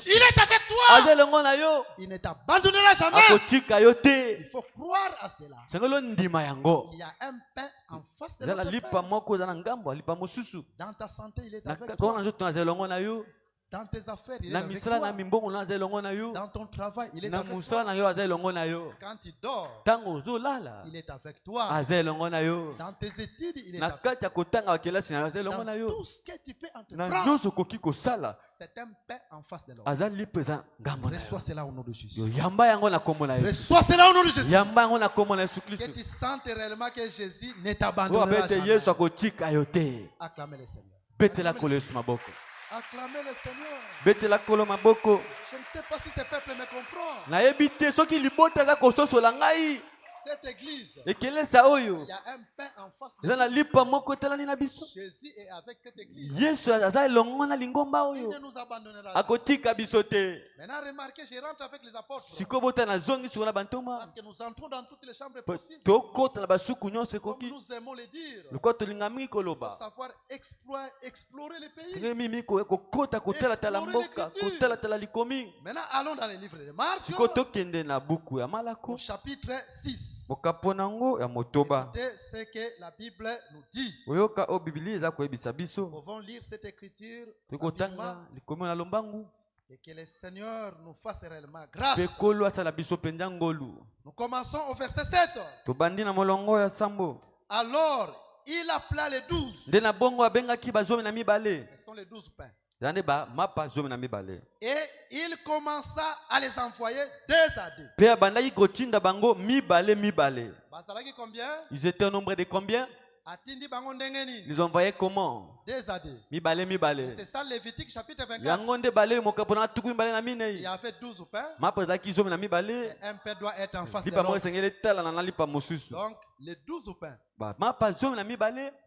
Il est avec toi. Il ne t'abandonnera jamais. Il faut croire à cela. Il y a un pain en face de l'autre. Dans ta santé, il est avec toi. Dans tes affaires, il est avec toi. Dans ton travail, il est avec toi. Quand tu dors, il est avec toi. Dans tes études, il est avec toi. Dans tout ce que tu peux entreprendre, c'est un pain en face de l'autre. Reçois cela au nom de Jésus. Reçois cela au nom de Jésus. Que tu sentes réellement que Jésus ne t'abandonnera jamais. Acclamez le Seigneur. Acclamez le Seigneur. Je ne sais pas si ce peuple me comprend. Cette église, il y a un pain en face de nous. Jésus est avec cette église. Il ne nous abandonnera jamais. Maintenant, remarquez, je rentre avec les apôtres. Parce que nous entrons dans toutes les chambres possibles. Comme nous aimons le dire. Il faut savoir explorer les pays. Maintenant, allons dans les livres de Marc. Au chapitre 6. Écoutez ce que la Bible nous dit. Nous pouvons lire cette écriture et que le Seigneur nous fasse réellement grâce. Nous commençons au verset 7. Alors, il appela les 12. Ce sont les 12 pains. Et il commença à les envoyer deux à deux. Combien? Ils étaient au nombre de combien? Ils envoyaient comment? Deux à deux. C'est ça Lévitique chapitre 24. Il y avait 12 pains. Et un pain doit être en face de l'autre. Donc les 12 pains de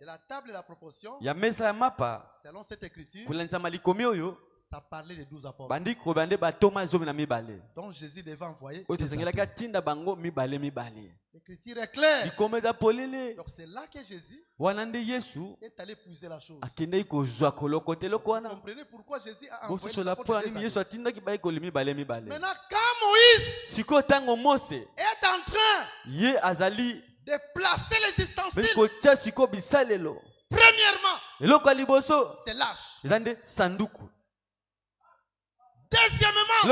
la table de la proportion, selon cette écriture, ça parlait des 12 apôtres. Donc Jésus devait envoyer. L'écriture est claire. Donc c'est là que Jésus est allé puiser la chose. Vous comprenez pourquoi Jésus a envoyé les apôtres. Maintenant quand Moïse est en train de placer les ustensiles, premièrement, c'est l'arche. Deuxièmement,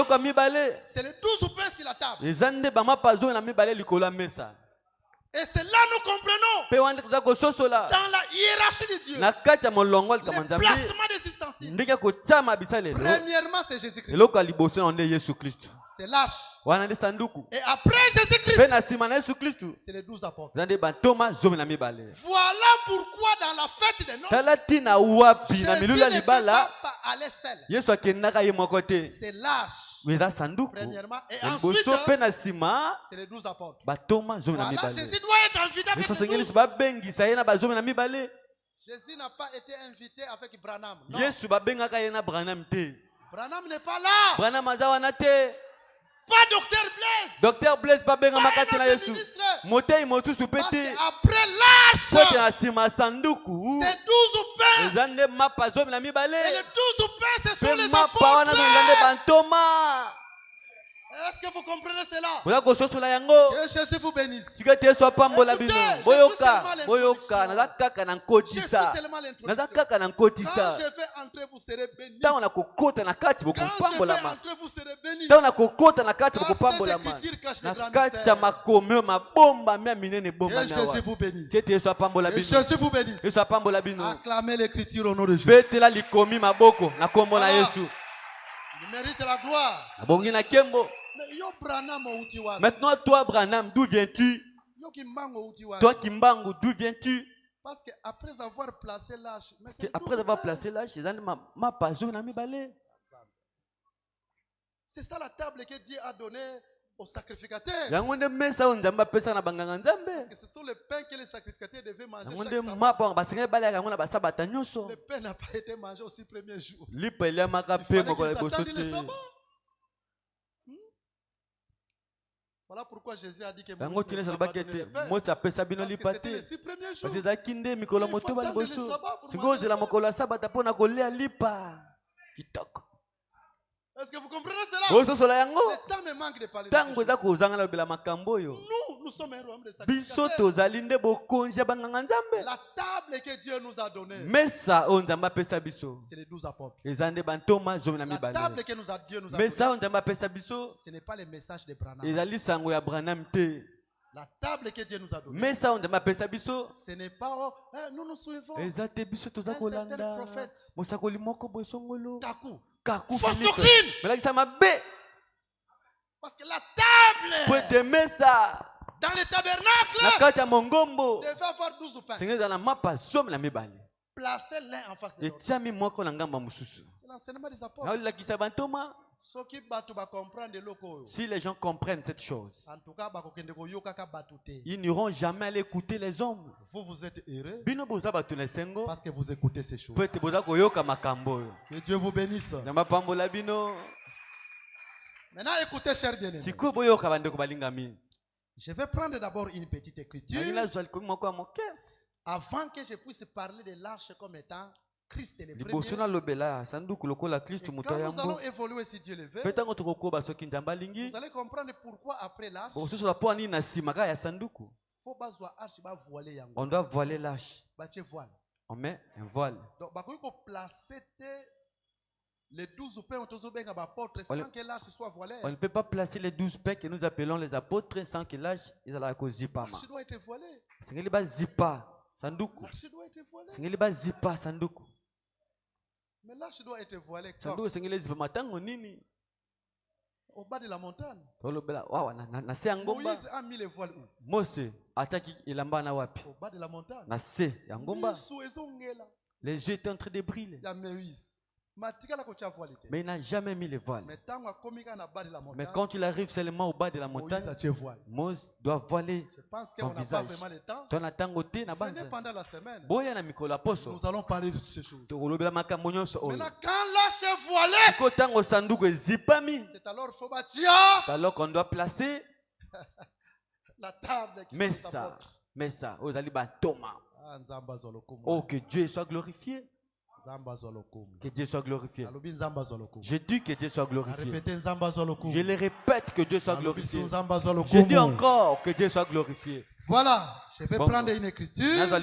c'est les 12 pains sur la table. Et c'est là nous comprenons dans la hiérarchie de Dieu le placement des ustensiles. Premièrement, c'est Jésus-Christ. C'est l'arche. Et après Jésus-Christ, c'est les 12 apôtres. Voilà pourquoi dans la fête de noces, Jésus ne peut pas aller seul. C'est l'arche. Premièrement, et ensuite, c'est les 12 apôtres. Voilà, Jésus doit être invité avec les 12. Jésus n'a pas été invité avec Branham. Non. Branham n'est pas là. Pas Docteur Blaise. Pas un autre ministre. Parce qu'après l'arche, c'est 12 pains. Et les 12 pains, ce sont les apôtres. Est-ce que vous comprenez cela? Que Jésus vous bénisse. Écoutez, je suis seulement l'introduction. Quand je vais entrer, vous serez bénis. Quand je vais entrer, vous serez bénis. Quand ces écritures cachent les grands mystères. Que Jésus vous bénisse. Que Jésus vous bénisse. Acclamez l'écriture au nom de Jésus. Il mérite la gloire. Mais Maintenant, toi, Branham, d'où viens-tu? Toi Kimbangu, d'où viens-tu? Parce qu'après avoir placé l'âge, après avoir placé l'âge, c'est ça la table que Dieu a donnée aux sacrificateurs. Parce que ce sont les pains que les sacrificateurs devaient manger chaque sabbat. Le pain n'a pas été mangé aussi le premier jour. Il fallait qu'ils attendent le sabbat. Voilà pourquoi Jésus a dit que Moïse n'a pas donné le pain. Parce que c'était les 6 premiers jours. Il faut attendre le sabbat pour manger le pain. Est-ce que vous comprenez cela? Le temps me manque de parler de ces choses. Nous sommes un royaume de sacrificateurs. La table que Dieu nous a donnée, c'est les 12 apôtres. La table que Dieu nous a donnée, ce n'est pas le message de Branham. La table que Dieu nous a donnée, ce n'est pas nous nous suivons un certain prophète. Fausse doctrine. Parce que la table dans le tabernacle devait avoir 12 pains. Placez l'un en face de l'autre. C'est l'enseignement des apôtres. Si les gens comprennent cette chose, ils n'iront jamais aller écouter les hommes. Vous êtes heureux parce que vous écoutez ces choses. Que Dieu vous bénisse. Maintenant, écoutez, chers bien-aimés. Je vais prendre d'abord une petite écriture avant que je puisse parler de l'arche comme étant Christ est le premier. Et quand nous allons évoluer si Dieu le veut, vous allez comprendre pourquoi après l'arche, on doit voiler l'arche. On met un voile. Donc, il faut placer les 12 pains sans que l'arche soit voilée. On ne peut pas placer les 12 pains que nous appelons les apôtres sans que l'arche soit voilée. L'arche doit être voilée. Sanduku. L'arche doit être voilée. Mais l'arche doit être voilée au bas de la montagne. Moïse a mis les voiles où? Au bas de la montagne. Les yeux étaient en train de briller. Mais il n'a jamais mis les voiles. Mais quand il arrive seulement au bas de la montagne, Moïse doit voiler son visage. Venez pendant la semaine. Nous allons parler de ces choses. Maintenant, quand l'arche est voilée, c'est alors qu'il faut bâtir. Alors qu'on doit placer la table qui mais ça, oh, que Dieu soit glorifié. Que Dieu soit glorifié. Je dis que Dieu soit glorifié. Je le répète, que Dieu soit glorifié. Je dis encore que Dieu soit glorifié. Voilà, je vais prendre une écriture.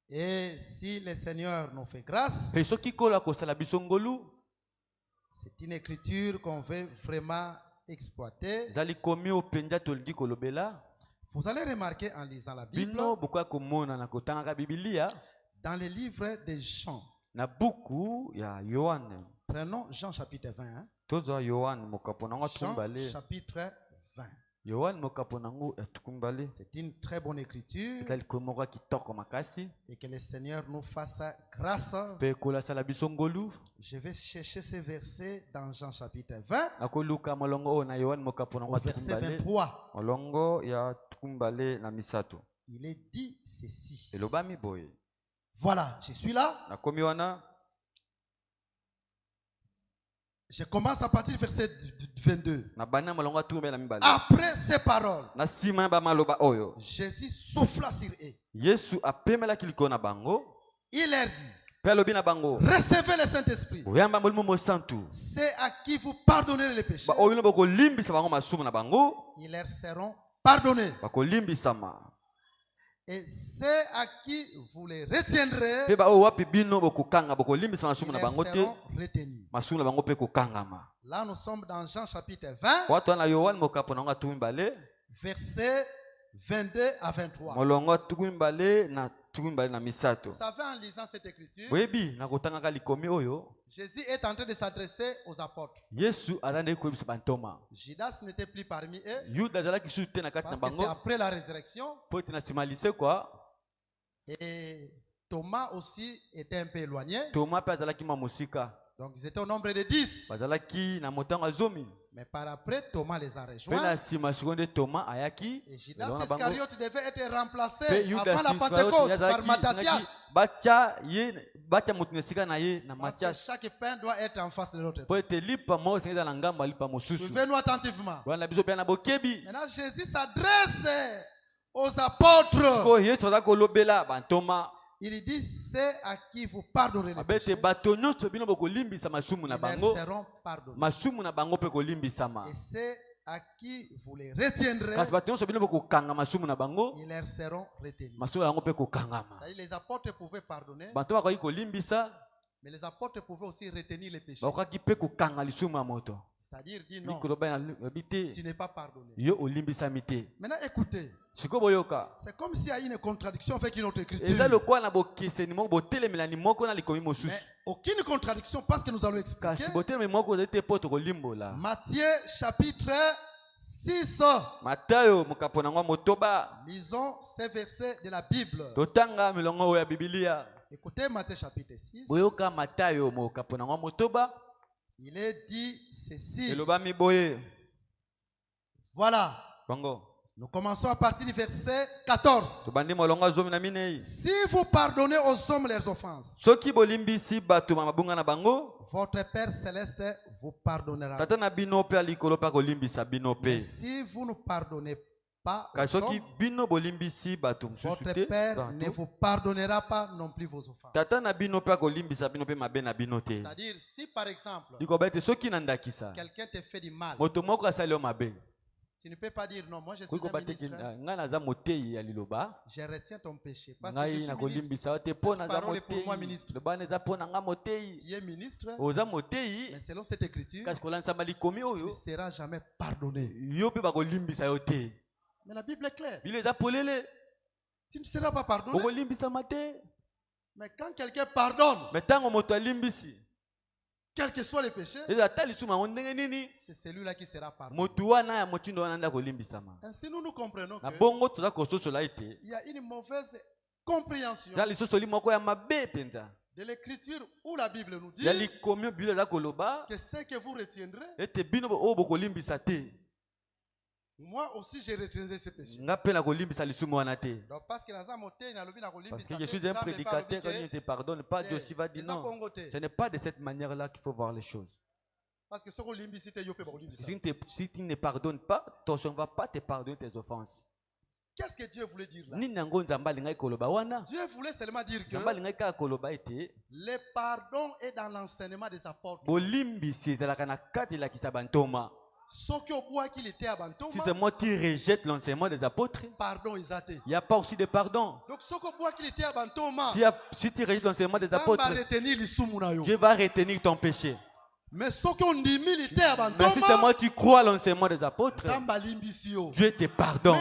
Et si le Seigneur nous fait grâce, c'est une écriture qu'on veut vraiment exploiter. Vous allez remarquer en lisant la Bible, dans le livre de Jean, prenons Jean chapitre 20. Jean chapitre 20. C'est une très bonne écriture. Et que le Seigneur nous fasse grâce. Je vais chercher ces versets dans Jean chapitre 20. Au verset 23. Il est dit ceci. Voilà, je suis là. Je commence à partir du verset 22. Après ces paroles, Jésus souffla sur eux. Il leur dit, recevez le Saint-Esprit. C'est à qui vous pardonnerez les péchés. Ils leur seront pardonnés. Et c'est à qui vous les retiendrez, ils leur seront retenus. Là, nous sommes dans Jean chapitre 20, versets 22 à 23. Vous savez, en lisant cette écriture, Jésus est en train de s'adresser aux apôtres. Judas n'était plus parmi eux parce que c'est après la résurrection. Et Thomas aussi était un peu éloigné. Donc ils étaient au nombre de 10. Mais par après, Thomas les a rejoints. Et Judas Iscariote devait être remplacé avant la Pentecôte par Matthias. Parce que chaque pain doit être en face de l'autre. Suivez-nous attentivement. Maintenant, Jésus s'adresse aux apôtres. Il dit, c'est à qui vous pardonnerez les péchés, ils leur seront pardonnés. Et c'est à qui vous les retiendrez, ils leur seront retenus. C'est-à-dire, les apôtres pouvaient pardonner, mais les apôtres pouvaient aussi retenir les péchés. C'est-à-dire, dire non, tu n'es pas pardonné. Maintenant, écoutez. C'est comme s'il y a une contradiction avec une autre écriture. Mais aucune contradiction parce que nous allons expliquer. Matthieu chapitre 6. Lisons ces versets de la Bible. Écoutez Matthieu chapitre 6. Il est dit ceci. Voilà. Nous commençons à partir du verset 14. Si vous pardonnez aux hommes leurs offenses, votre Père Céleste vous pardonnera. Mais si vous ne pardonnez pas aux hommes, votre Père ne vous pardonnera pas non plus vos offenses. C'est-à-dire, si par exemple, quelqu'un te fait du mal, tu ne peux pas dire non, moi je suis un ministre. Je retiens ton péché. Parce que je suis ministre. Cette parole est pour moi ministre. Tu es ministre. Mais selon cette écriture, tu ne seras jamais pardonné. Mais la Bible est claire. Tu ne seras pas pardonné. Mais quand quelqu'un pardonne, quel que soit le péché, c'est celui-là qui sera pardonné. Ainsi, nous comprenons qu'il y a une mauvaise compréhension de l'écriture où la Bible nous dit que ce que vous retiendrez, moi aussi je retiendrai ce péché. Donc, parce que je suis un prédicateur qui ne te pardonne pas, Dieu aussi va dire non. Ce n'est pas de cette manière-là qu'il faut voir les choses. Parce que si tu ne pardonnes pas, ton Seigneur ne va pas te pardonner tes offenses. Qu'est-ce que Dieu voulait dire là? Dieu voulait seulement dire que le pardon est dans l'enseignement des apôtres. Si c'est moi qui rejette l'enseignement des apôtres, il n'y a pas aussi de pardon. Donc, si tu rejettes l'enseignement des apôtres, Dieu va retenir ton péché. Mais si c'est moi qui crois l'enseignement des apôtres, Dieu te pardonne.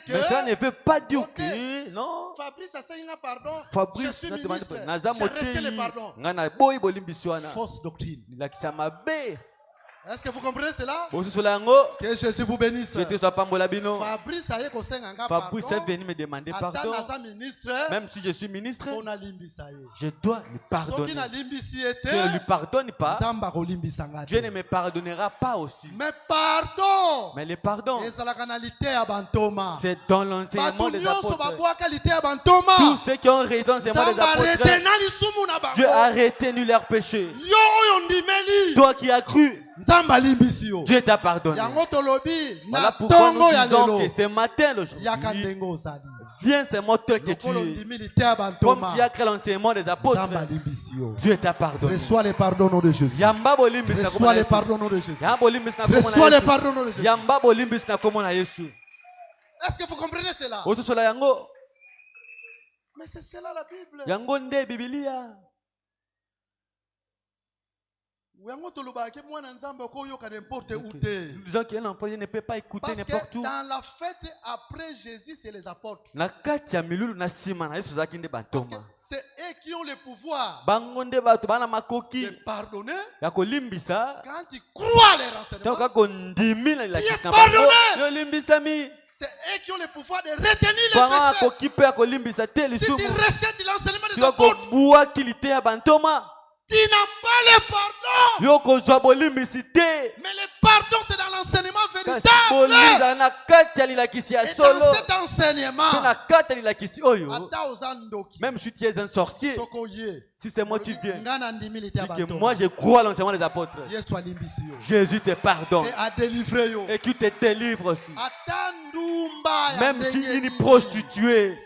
Mais ça ne veut pas dire que non. Fabrice, je suis ministre, je retiens le pardon. Fausse doctrine. Est-ce que vous comprenez cela? Que Jésus vous bénisse. Fabrice est venu me demander pardon. Même si je suis ministre, je dois lui pardonner. Si je ne lui pardonne pas, Dieu ne me pardonnera pas aussi. Mais pardon, mais le pardon, c'est dans l'enseignement des apôtres. Tous ceux qui ont rejeté l'enseignement des apôtres, Dieu a retenu leurs péchés. Toi qui as cru, Dieu t'a pardonné. Voilà pourquoi nous disons que ce matin, viens ce moteur que tu es. Comme tu as créé l'enseignement des apôtres, Dieu t'a pardonné. Reçois les pardons au nom de Jésus. Reçois les pardons au nom de Jésus. Reçois les pardons au nom de Jésus. Est-ce que vous comprenez cela? Mais c'est cela la Bible. disons qu'un enfant ne peut pas écouter n'importe où. Dans la fête après Jésus, c'est les apôtres. C'est eux qui ont le pouvoir de pardonner quand ils croient les renseignements. Tu es pardonné. C'est eux qui ont le pouvoir de retenir les péchés. Si tu rejettes l'enseignement des apôtres, tu n'as pas le pardon. Mais le pardon, c'est dans l'enseignement véritable. Et dans cet enseignement, même si tu es un sorcier, si c'est moi qui viens, que moi je crois à l'enseignement des apôtres, Jésus te pardonne et qui te délivre aussi. Même si une prostituée,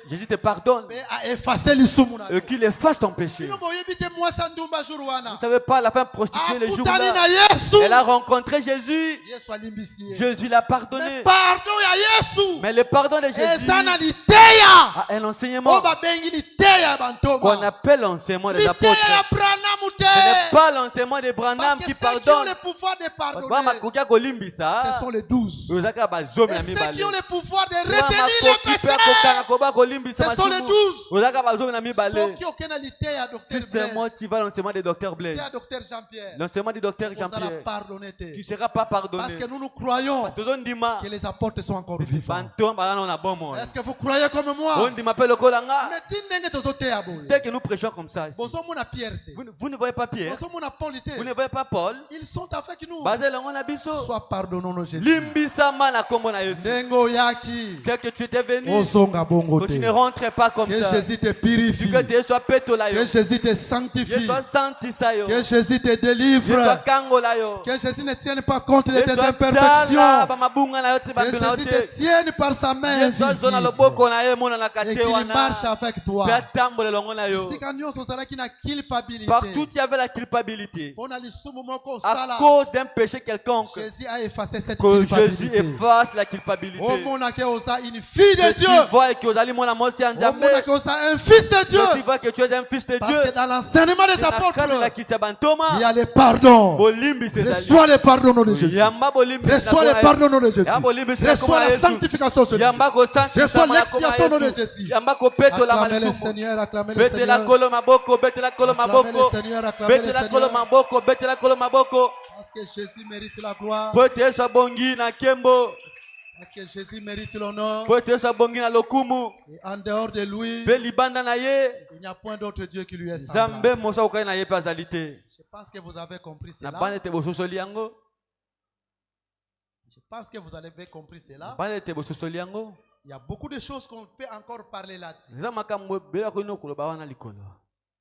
Jésus te pardonne et qu'il efface ton péché. Vous ne savez pas, la femme prostituée le jour-là, elle a rencontré Jésus. Jésus l'a pardonné. Mais le pardon de Jésus a un enseignement qu'on appelle l'enseignement des apôtres. Ce n'est pas l'enseignement de Branham qui pardonne. Ce sont les 12. Et ceux qui ont le pouvoir de retenir les péchés, ce sont les 12. Si c'est moi qui va l'enseignement du docteur Blaise, l'enseignement du docteur Jean-Pierre, tu ne seras pas pardonné. Parce que nous croyons que les apôtres sont encore vivants. Est-ce que vous croyez comme moi? Dès que nous prêchons comme ça, vous ne voyez pas Pierre, vous ne voyez pas Paul, ils sont avec nous. Sois pardonnons nos Jésus. Dès que tu étais venu, que tu ne rentres pas comme ça, que Jésus te purifie, que Jésus te sanctifie, que Jésus te délivre, que Jésus ne tienne pas compte de tes imperfections, que Jésus te tienne par sa main invisible et qu'il marche avec toi. Partout il y avait la culpabilité à cause d'un péché quelconque. Jésus a effacé cette que culpabilité. Jésus efface la culpabilité. Une fille de Dieu. Tu vois que tu es un fils de Dieu. Tu vois que tu es un fils de Dieu. Parce que dans l'enseignement des apôtres, il y a le pardon. Reçois le pardon de Jésus. Reçois le pardon de Jésus. Reçois la sanctification de Jésus. Reçois l'expiation de Jésus. Acclamez le Seigneur, acclamez le Seigneur. Acclamez le Seigneur, acclamez le Seigneur. Parce que Jésus mérite la gloire. Parce que Jésus mérite l'honneur. Et en dehors de lui, il n'y a point d'autre Dieu qui lui est semblable. Je pense que vous avez compris cela. Je pense que vous avez compris cela. Il y a beaucoup de choses qu'on peut encore parler là-dessus.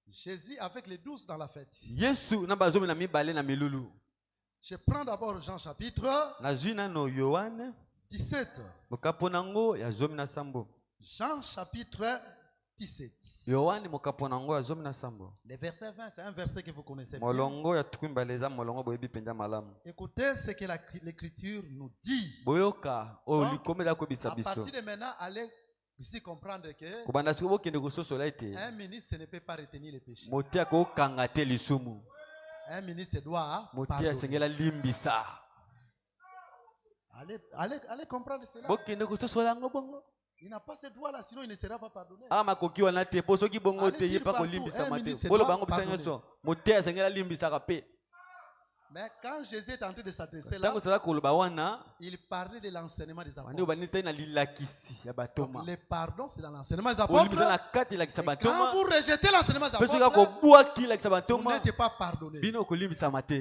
Jésus avec les 12 dans la fête. Je prends d'abord Jean chapitre 17. Jean chapitre 17. Le verset 20, c'est un verset que vous connaissez bien. Écoutez ce que l'Écriture nous dit. Donc, à partir de maintenant, allez ici comprendre que un ministre ne peut pas retenir les péchés. Un ministre doit pardonner. Allez comprendre cela. Il n'a pas ce droit-là, sinon il ne sera pas pardonné. Mais quand Jésus est en train de s'adresser là, il parlait de l'enseignement des apôtres. Donc, le pardon, c'est dans l'enseignement des apôtres. Et quand vous rejetez l'enseignement des apôtres, vous n'êtes pas pardonné.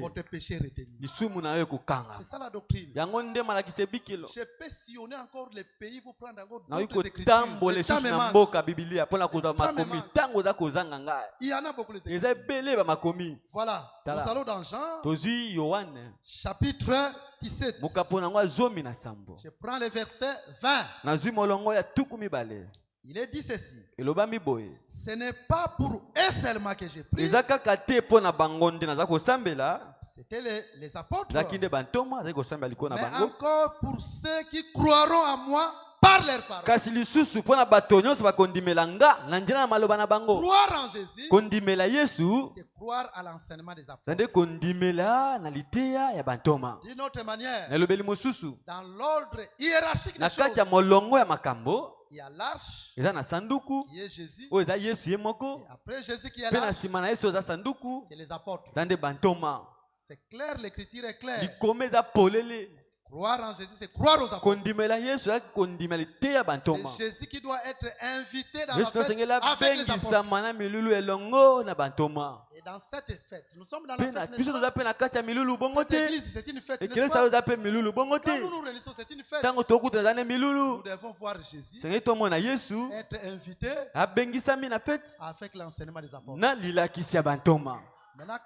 Votre péché est retenu. C'est ça la doctrine. Je peux sillonner encore les pays, vous prendre encore d'autres écritures. Il y en a beaucoup les écritures. Voilà, nous allons dans Jean. Chapitre 17. Je prends le verset 20. Il est dit ceci. Ce n'est pas pour eux seulement que j'ai prié. C'était les apôtres. Mais encore pour ceux qui croiront à moi par par leur parole. Kasi lisusu pona bato nyonso bakondimelanga na njira na maloba na bango. Croire en Jésus, kondimela Yesu, c'est croire à l'enseignement des apôtres. Zande kondimela na liteya ya bantoma. D'une autre manière, Na lobeli mosusu, dans l'ordre hiérarchique des na choses, kati ya molongo ya makambo, il y a l'arche eza na sanduku, qui est Jésus. oyo eza Yesu ye moko, Et après Jésus qui est pe na l'arche, sima na Yesu eza sanduku, c'est les apôtres. zande bantoma. C'est clair, l'écriture est claire. Likome eza polele. Croire en Jésus, c'est croire aux apôtres. Kondimela Yesu ya kondimela liteya bantoma. C'est Jésus qui doit être invité dans la Yesu fête tosengela avec les apôtres. bengisama na milulu elongo na bantoma. Et dans cette fête, nous sommes dans Pe la na fête. biso n'est-ce toza pas? pe na kati ya milulu bongo Cette te. église, c'est une fête. n'est-ce Ekelesa pas? oza pe milulu bongo Quand te. nous nous réunissons, c'est une fête. Tango tokuta eza ne Nous milulu. devons voir Jésus Sengeli tomona Yesu être invité abengisami na fete avec l'enseignement des apôtres. na lilakisi ya bantoma. Maintenant,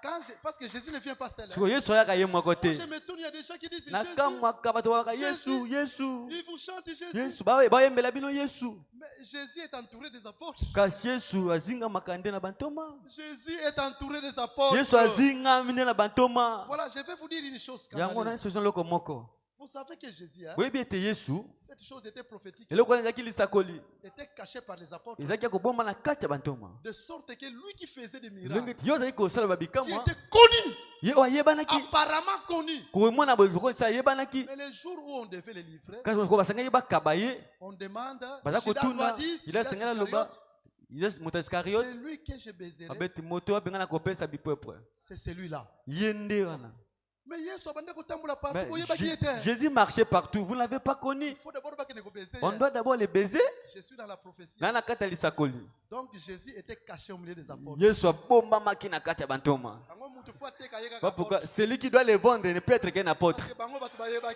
parce que Jésus ne vient pas seul. Siko Yesu ayaka ye moko te. Moi, je me tourne, il y a des gens qui disent Na Jésus. kamwaka bato babaka Jésus. Yesu, Yesu, Ils vous chantent Jésus. Yesu. Bayembela bino Yesu. Mais Jésus est entouré des apôtres. Kasi Yesu azingamaka nde na bantoma. Jésus est entouré des apôtres. Yesu azingami nde na bantoma. Voilà, je vais vous dire une chose. Yango na scandaleuse. sozo loko moko. Vous savez que Jésus, hein, Boyebi ete Yesu cette chose était prophétique, eloko wana ezalaki lisakoli. était cachée par les apôtres. Ezalaki ya kobomba na kati ya bantoma. De sorte que lui qui faisait des Ndenge miracles, yo ozalaki kosala qui babikamwa était connu, ye oyo ayebanaki apparemment connu. komona bokosa ayebanaki Mais le jour où on devait les livrer, kasi ko basangaki bakaba ye on demande, baza Judas doit kotuna dire, ila Judas sengela loba Iscariote, moto ya Iscariote c'est lui que je baiserai, abeti moto abengana kopesa bipwepwe c'est celui-là. ye nde wana. Mais Yesu abandonne kotambola partout, Mais vous voyez pas qui était. Jésus marchait partout, vous ne l'avez pas connu. Il faut d'abord pas qu'il ne vous baise. On doit d'abord les baiser. Je suis dans la prophétie. Nana kata lisakoli. Donc Jésus était caché au milieu des apôtres. Yesu abomba maki na kati ya bantoma. Pourquoi celui qui doit les vendre ne peut être qu'un apôtre.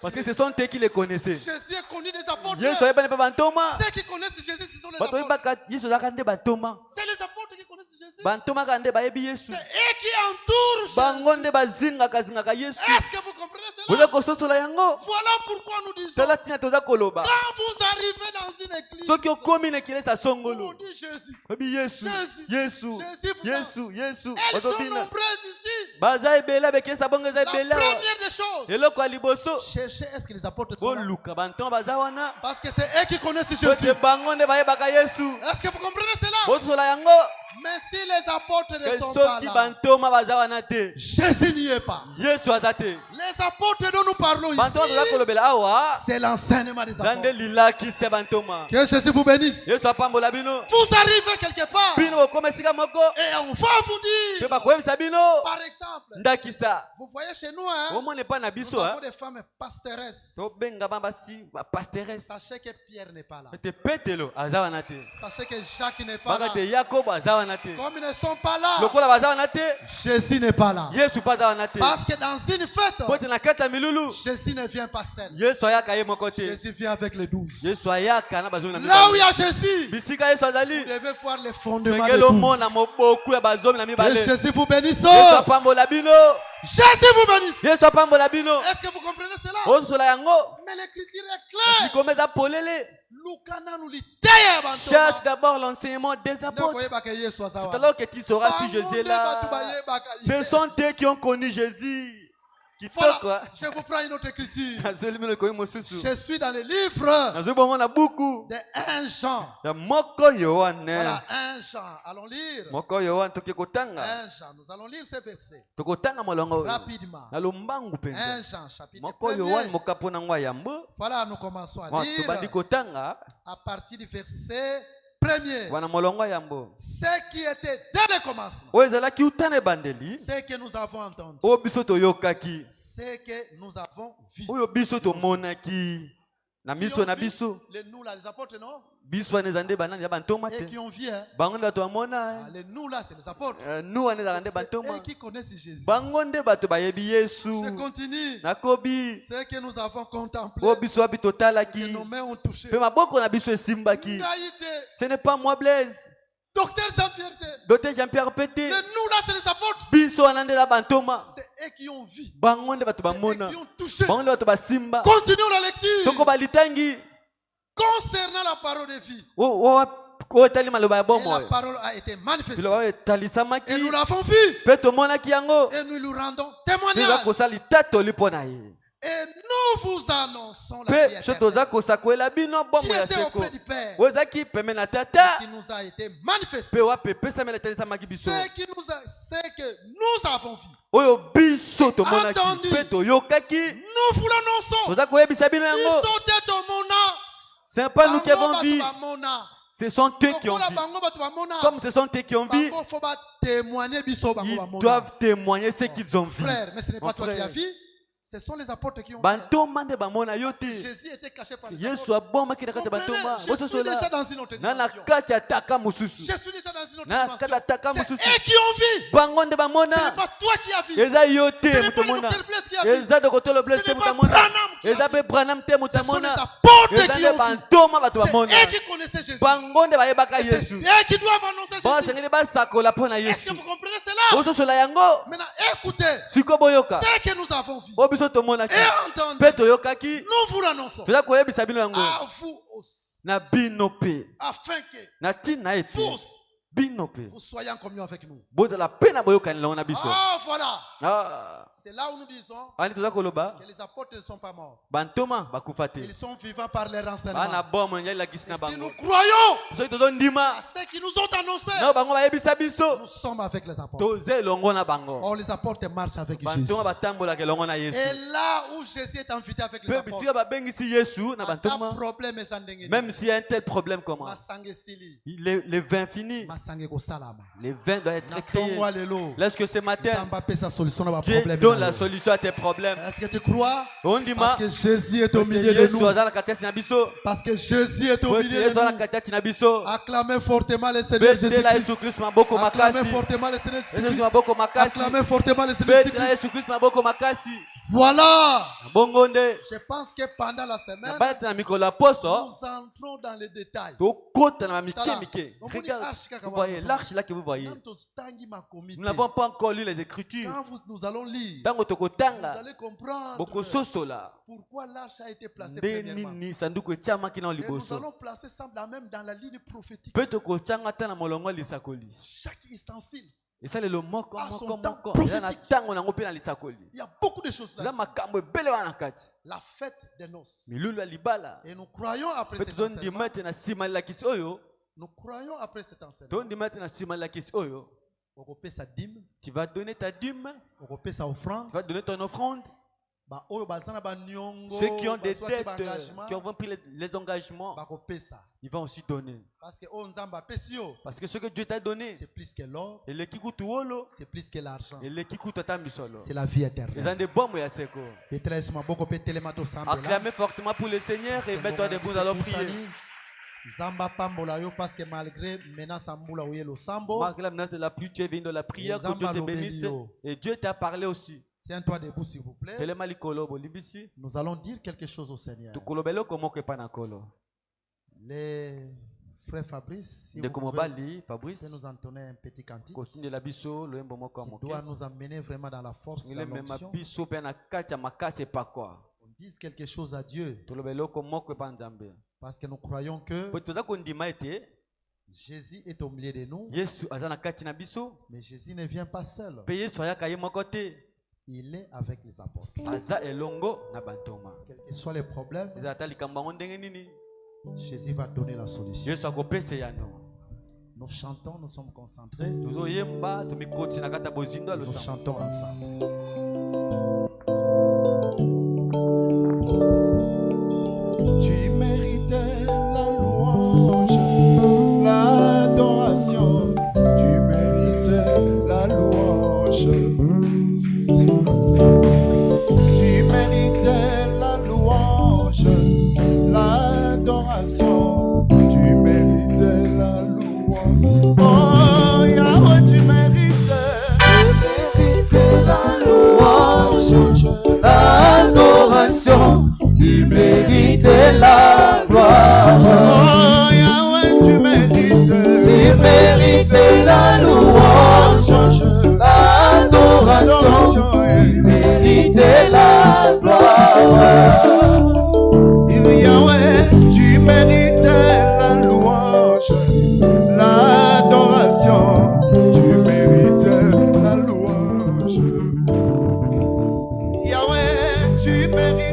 Parce que ce sont eux qui les connaissaient. Jésus est connu des apôtres. Yesu ayebani pa bantoma. Ceux qui connaissent Jésus, ce sont les Bato apôtres. yebaka Yesu azalaka nde bantoma. C'est les apôtres qui connaissent Jésus. Bantoma kaka nde bayebi Yesu. C'est eux qui entourent Jésus. Bango nde bazingaka Yesu. Est-ce que vous comprenez Boza cela? kososola yango. Voilà pourquoi nous disons, Tala tina toza koloba. quand vous arrivez dans une église, Soki okomi na ekilesa on songolo. dit Jésus. Oyebi Yesu. Jésus. Yesu. Jésus, Yesu. Elles sont Bazobina. nombreuses ici. Baza ebele bekilesa bongo eza La ebele. première des choses, Eloko ya liboso. cherchez est-ce que les apôtres sont là? Boluka bantoma baza wana. Parce que c'est eux qui connaissent Jésus. Soki bango nde bayebaka Yesu. Est-ce que vous comprenez cela? Bosola yango. Mais si les apôtres ne Ke sont pas soki là, bantoma baza wana te. Jésus n'y est pas. Yesu aza te. Les apôtres dont nous parlons Bantoma toza ici, kolobela awa. c'est l'enseignement des Zande apôtres. lilakisi ya bantoma. Que Jésus vous bénisse. Yesu apambola bino. Vous arrivez quelque part Bino bokoma esika moko. et on va vous Pe dire, bakoyebisa bino. par exemple, Ndakisa. vous voyez chez nous, hein, Omone pa na nous biso. avons des femmes pasteresses. Tobenga bambasi bapasteresse. Sachez que Pierre n'est pas là. Ete Petelo aza wana te. Sachez que Jacques n'est pas Baka là. te Yakobo aza wana te. Comme ils ne sont pas là, Lokola baza wana te. Jésus n'est pas là. Yesu pa aza wana te. Parce que dans une fête, Pote na kati ya milulu. Jésus ne vient pas seul. Yesu ayaka ye moko te. Jésus vient avec les 12. Yesu ayaka na bazomi na Là où il y a Jésus, bisika Yesu vous azali. devez voir les fondements des Sengelo 12. mona moboku ya bazomi na Que mibale. Jésus vous bénisse. Yesu apambola bino. Jésus vous bénisse. Yesu apambola bino. Est-ce que vous comprenez cela? Osola yango. Mais l'écriture est claire. Likomeza polele. Lukana nous lit teye bantoma. Cherche d'abord l'enseignement des Ndeko apôtres. yebaka Yesu C'est azawa. alors que tu sauras si Bango Jésus est nde là. batu bayebaka Ce Yesu. sont eux qui ont connu Jésus. Qui Voilà, toque. je vous prends une autre écriture. Je Je suis dans le livre na buku. de 1 Jean. Ya moko Yohane. Voilà, 1 Jean. Allons lire. Moko Yohane toki kotanga. 1 Jean. Nous allons lire ces versets Tokotanga molongo. rapidement. Na lombangu 1 penza. Jean, chapitre Moko Yohane 1. mokapo na ngwa yambo. Voilà, nous commençons à Moi tobandi lire kotanga. à partir du verset 1er. Wana molongo yambo. Ce qui était dès le commencement, Oyo ezalaki utana ebandeli. ce que nous avons entendu, Oyo biso toyokaki. ce que nous avons vu. Oyo biso tomonaki. Na Qui miso ont na vu biso. nous là, les apôtres, non? Biso wana ezande banani ya bantoma Et te. qui ont vu, hein? Bango nde bato bamona. Ah, les nous là, c'est les apôtres. Nu wana ezalaka nde C'est eux bantoma. qui connaissent Jésus. Bango nde bato bayebi Yesu. Je continue. Nakobi. Ce que nous avons contemplé, Oyo biso wapi que totalaki. nos mains ont touché. Pe maboko na biso esimbaki. Naïté, Ce n'est pas moi Blaise. docteur Jean-Pierre, Docteur Jean-Pierre Pété. les nous là, c'est les apôtres. Biso wana nde la bantoma. C'est eux qui ont vu. Bango nde bato C'est eux bamona. qui ont touché. Bango nde bato basimba. Continuons la lecture. Toko balitangi. Concernant la parole de vie. Oyo etali maloba ya Et bomoi. la parole a été manifestée. Biloba oyo etalisamaki. Et nous l'avons vu. Pe tomonaki yango. Et nous lui rendons Biza témoignage. kosali tatoli mpo na ye. Et nous vous annonçons la vie éternelle qui était auprès du Père, qui nous a été manifestée. C'est que nous avons vu. Entendu. Nous vous l'annonçons. C'est pas nous qui avons vu. Ce sont eux qui ont vu. Comme ce sont eux qui ont vu, ils doivent témoigner ce qu'ils ont vu. Frère, mais ce n'est pas toi qui as vu. Ce sont les apôtres qui ont vu. Parce que Jésus était caché par les apôtres. Comprenez, je suis déjà dans une autre dimension. Je suis déjà dans une autre dimension. C'est eux qui ont vu. Ce n'est pas toi qui as vu. Ce n'est pas le docteur Blaise qui a vu. Ce n'est pas Branham qui a vu. Ce sont les apôtres qui ont vu. C'est eux qui connaissaient Jésus. Et c'est eux qui doivent annoncer Jésus. Est-ce que vous comprenez cela? Maintenant, écoutez. Ce que nous avons vu. Et entendu, nous vous l'annonçons à vous aussi, afin que vous aussi, vous soyez en communion avec nous. Ah, voilà. C'est là où nous disons que les apôtres ne sont pas morts. Ils sont vivants par les renseignements. Et si nous croyons à ceux qui nous ont annoncé, nous sommes avec les apôtres. Or, les apôtres marchent avec Jésus. Et là où Jésus est invité avec les apôtres, même s'il y a un tel problème comme les vins finis, les vins doivent être créés. Est-ce que ce matin, Dieu donne la solution à tes problèmes? Est-ce que tu crois? Parce que Jésus est au milieu de nous. Parce que Jésus est au milieu de nous. Acclamez fortement le Seigneur Jésus-Christ. Acclamez fortement le Seigneur Jésus-Christ. Acclamez fortement le Seigneur Jésus-Christ. Voilà. Je pense que pendant la semaine, nous entrons dans les détails. Vous voyez l'arche là que vous voyez. Nous n'avons pas encore lu les Écritures. Quand nous allons lire, vous allez comprendre pourquoi l'arche a été placée premièrement. Et nous allons placer ça même dans la ligne prophétique. Chaque ustensile a son temps prophétique. Il y a beaucoup de choses là. La fête des noces. Et nous croyons après cet enseignement. Nous croyons après cet enseignement. Tu vas donner ta dîme. Tu vas donner ton offrande. Ceux qui ont des dettes, qui ont pris les engagements, ils vont aussi donner. Parce que ce que Dieu t'a donné, c'est plus que l'or, c'est plus que l'argent, c'est la vie éternelle. Acclamez fortement pour le Seigneur et mets-toi debout, nous allons prier. Parce que malgré la menace de la pluie, tu es venu de la prière, que Dieu te bénisse. Et Dieu t'a parlé aussi. Tiens-toi debout s'il vous plaît. Nous allons dire quelque chose au Seigneur. Les frères Fabrice, si vous pouvez nous entonner un petit cantique qui doit nous amener vraiment dans la force de l'onction. On dise quelque chose à Dieu. Parce que nous croyons que Jésus est au milieu de nous. Mais Jésus ne vient pas seul. Il est avec les apôtres. Quels que soient les problèmes, Jésus va donner la solution. Nous chantons, nous sommes concentrés. Nous chantons ensemble. Tu méritais la louange, l'adoration. Tu méritais la louange. Tu méritais la louange, l'adoration. Tu méritais la louange. Oh Yahweh, tu méritais la louange, l'adoration. Tu méritais la gloire. Oh Yahweh, tu méritais la louange, l'adoration. Tu méritais la gloire. Yahweh, tu méritais la louange, l'adoration. Tu méritais la louange. Yahweh, tu méritais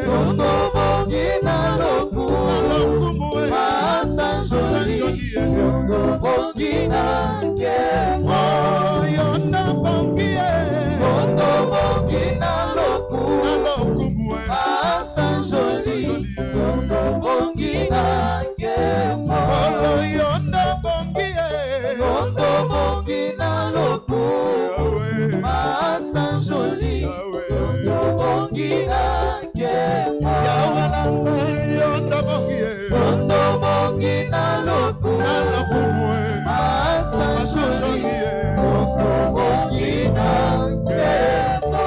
Yondo bongina loku Masa joli Yondo bongina kemo Yondo bongina loku Masa joli Yondo bongina kemo Yondo bongina loku Masa joli Yondo bongina kemo Yondo bongina loku Masa joli Yondo bongina kemo.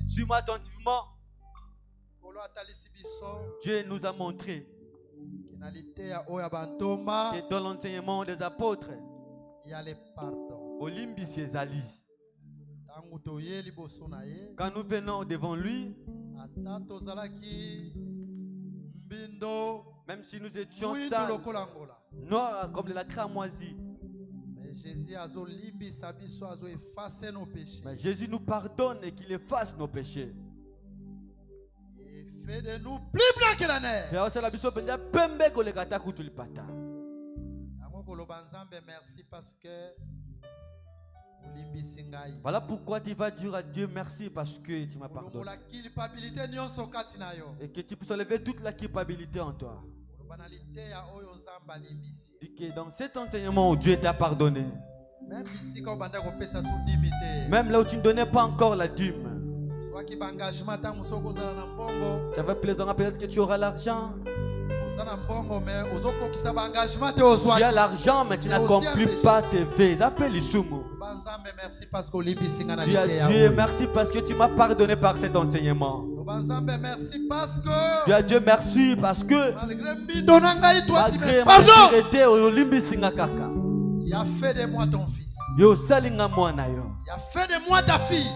Suis-moi attentivement. Dieu nous a montré que dans l'enseignement des apôtres, il y a le pardon. Olimbi Siezali. Quand nous venons devant lui, même si nous étions sales, noirs comme de la cramoisie, mais Jésus nous pardonne et qu'il efface nos péchés. Il fait de nous plus blancs que la neige. Merci parce que voilà pourquoi tu vas dire à Dieu merci parce que tu m'as pardonné. Et que tu puisses enlever toute la culpabilité en toi. Et que dans cet enseignement où Dieu t'a pardonné, même là où tu ne donnais pas encore la dîme, tu avais plaisir, peut-être que tu auras l'argent. Tu as l'argent mais tu n'accomplis pas tes vœux. Appelle Isumu. Dis à Dieu merci parce que tu m'as pardonné par cet enseignement. Dis à Dieu merci parce que malgré ma vérité, tu as fait de moi ton fils. Tu as fait de moi ta fille.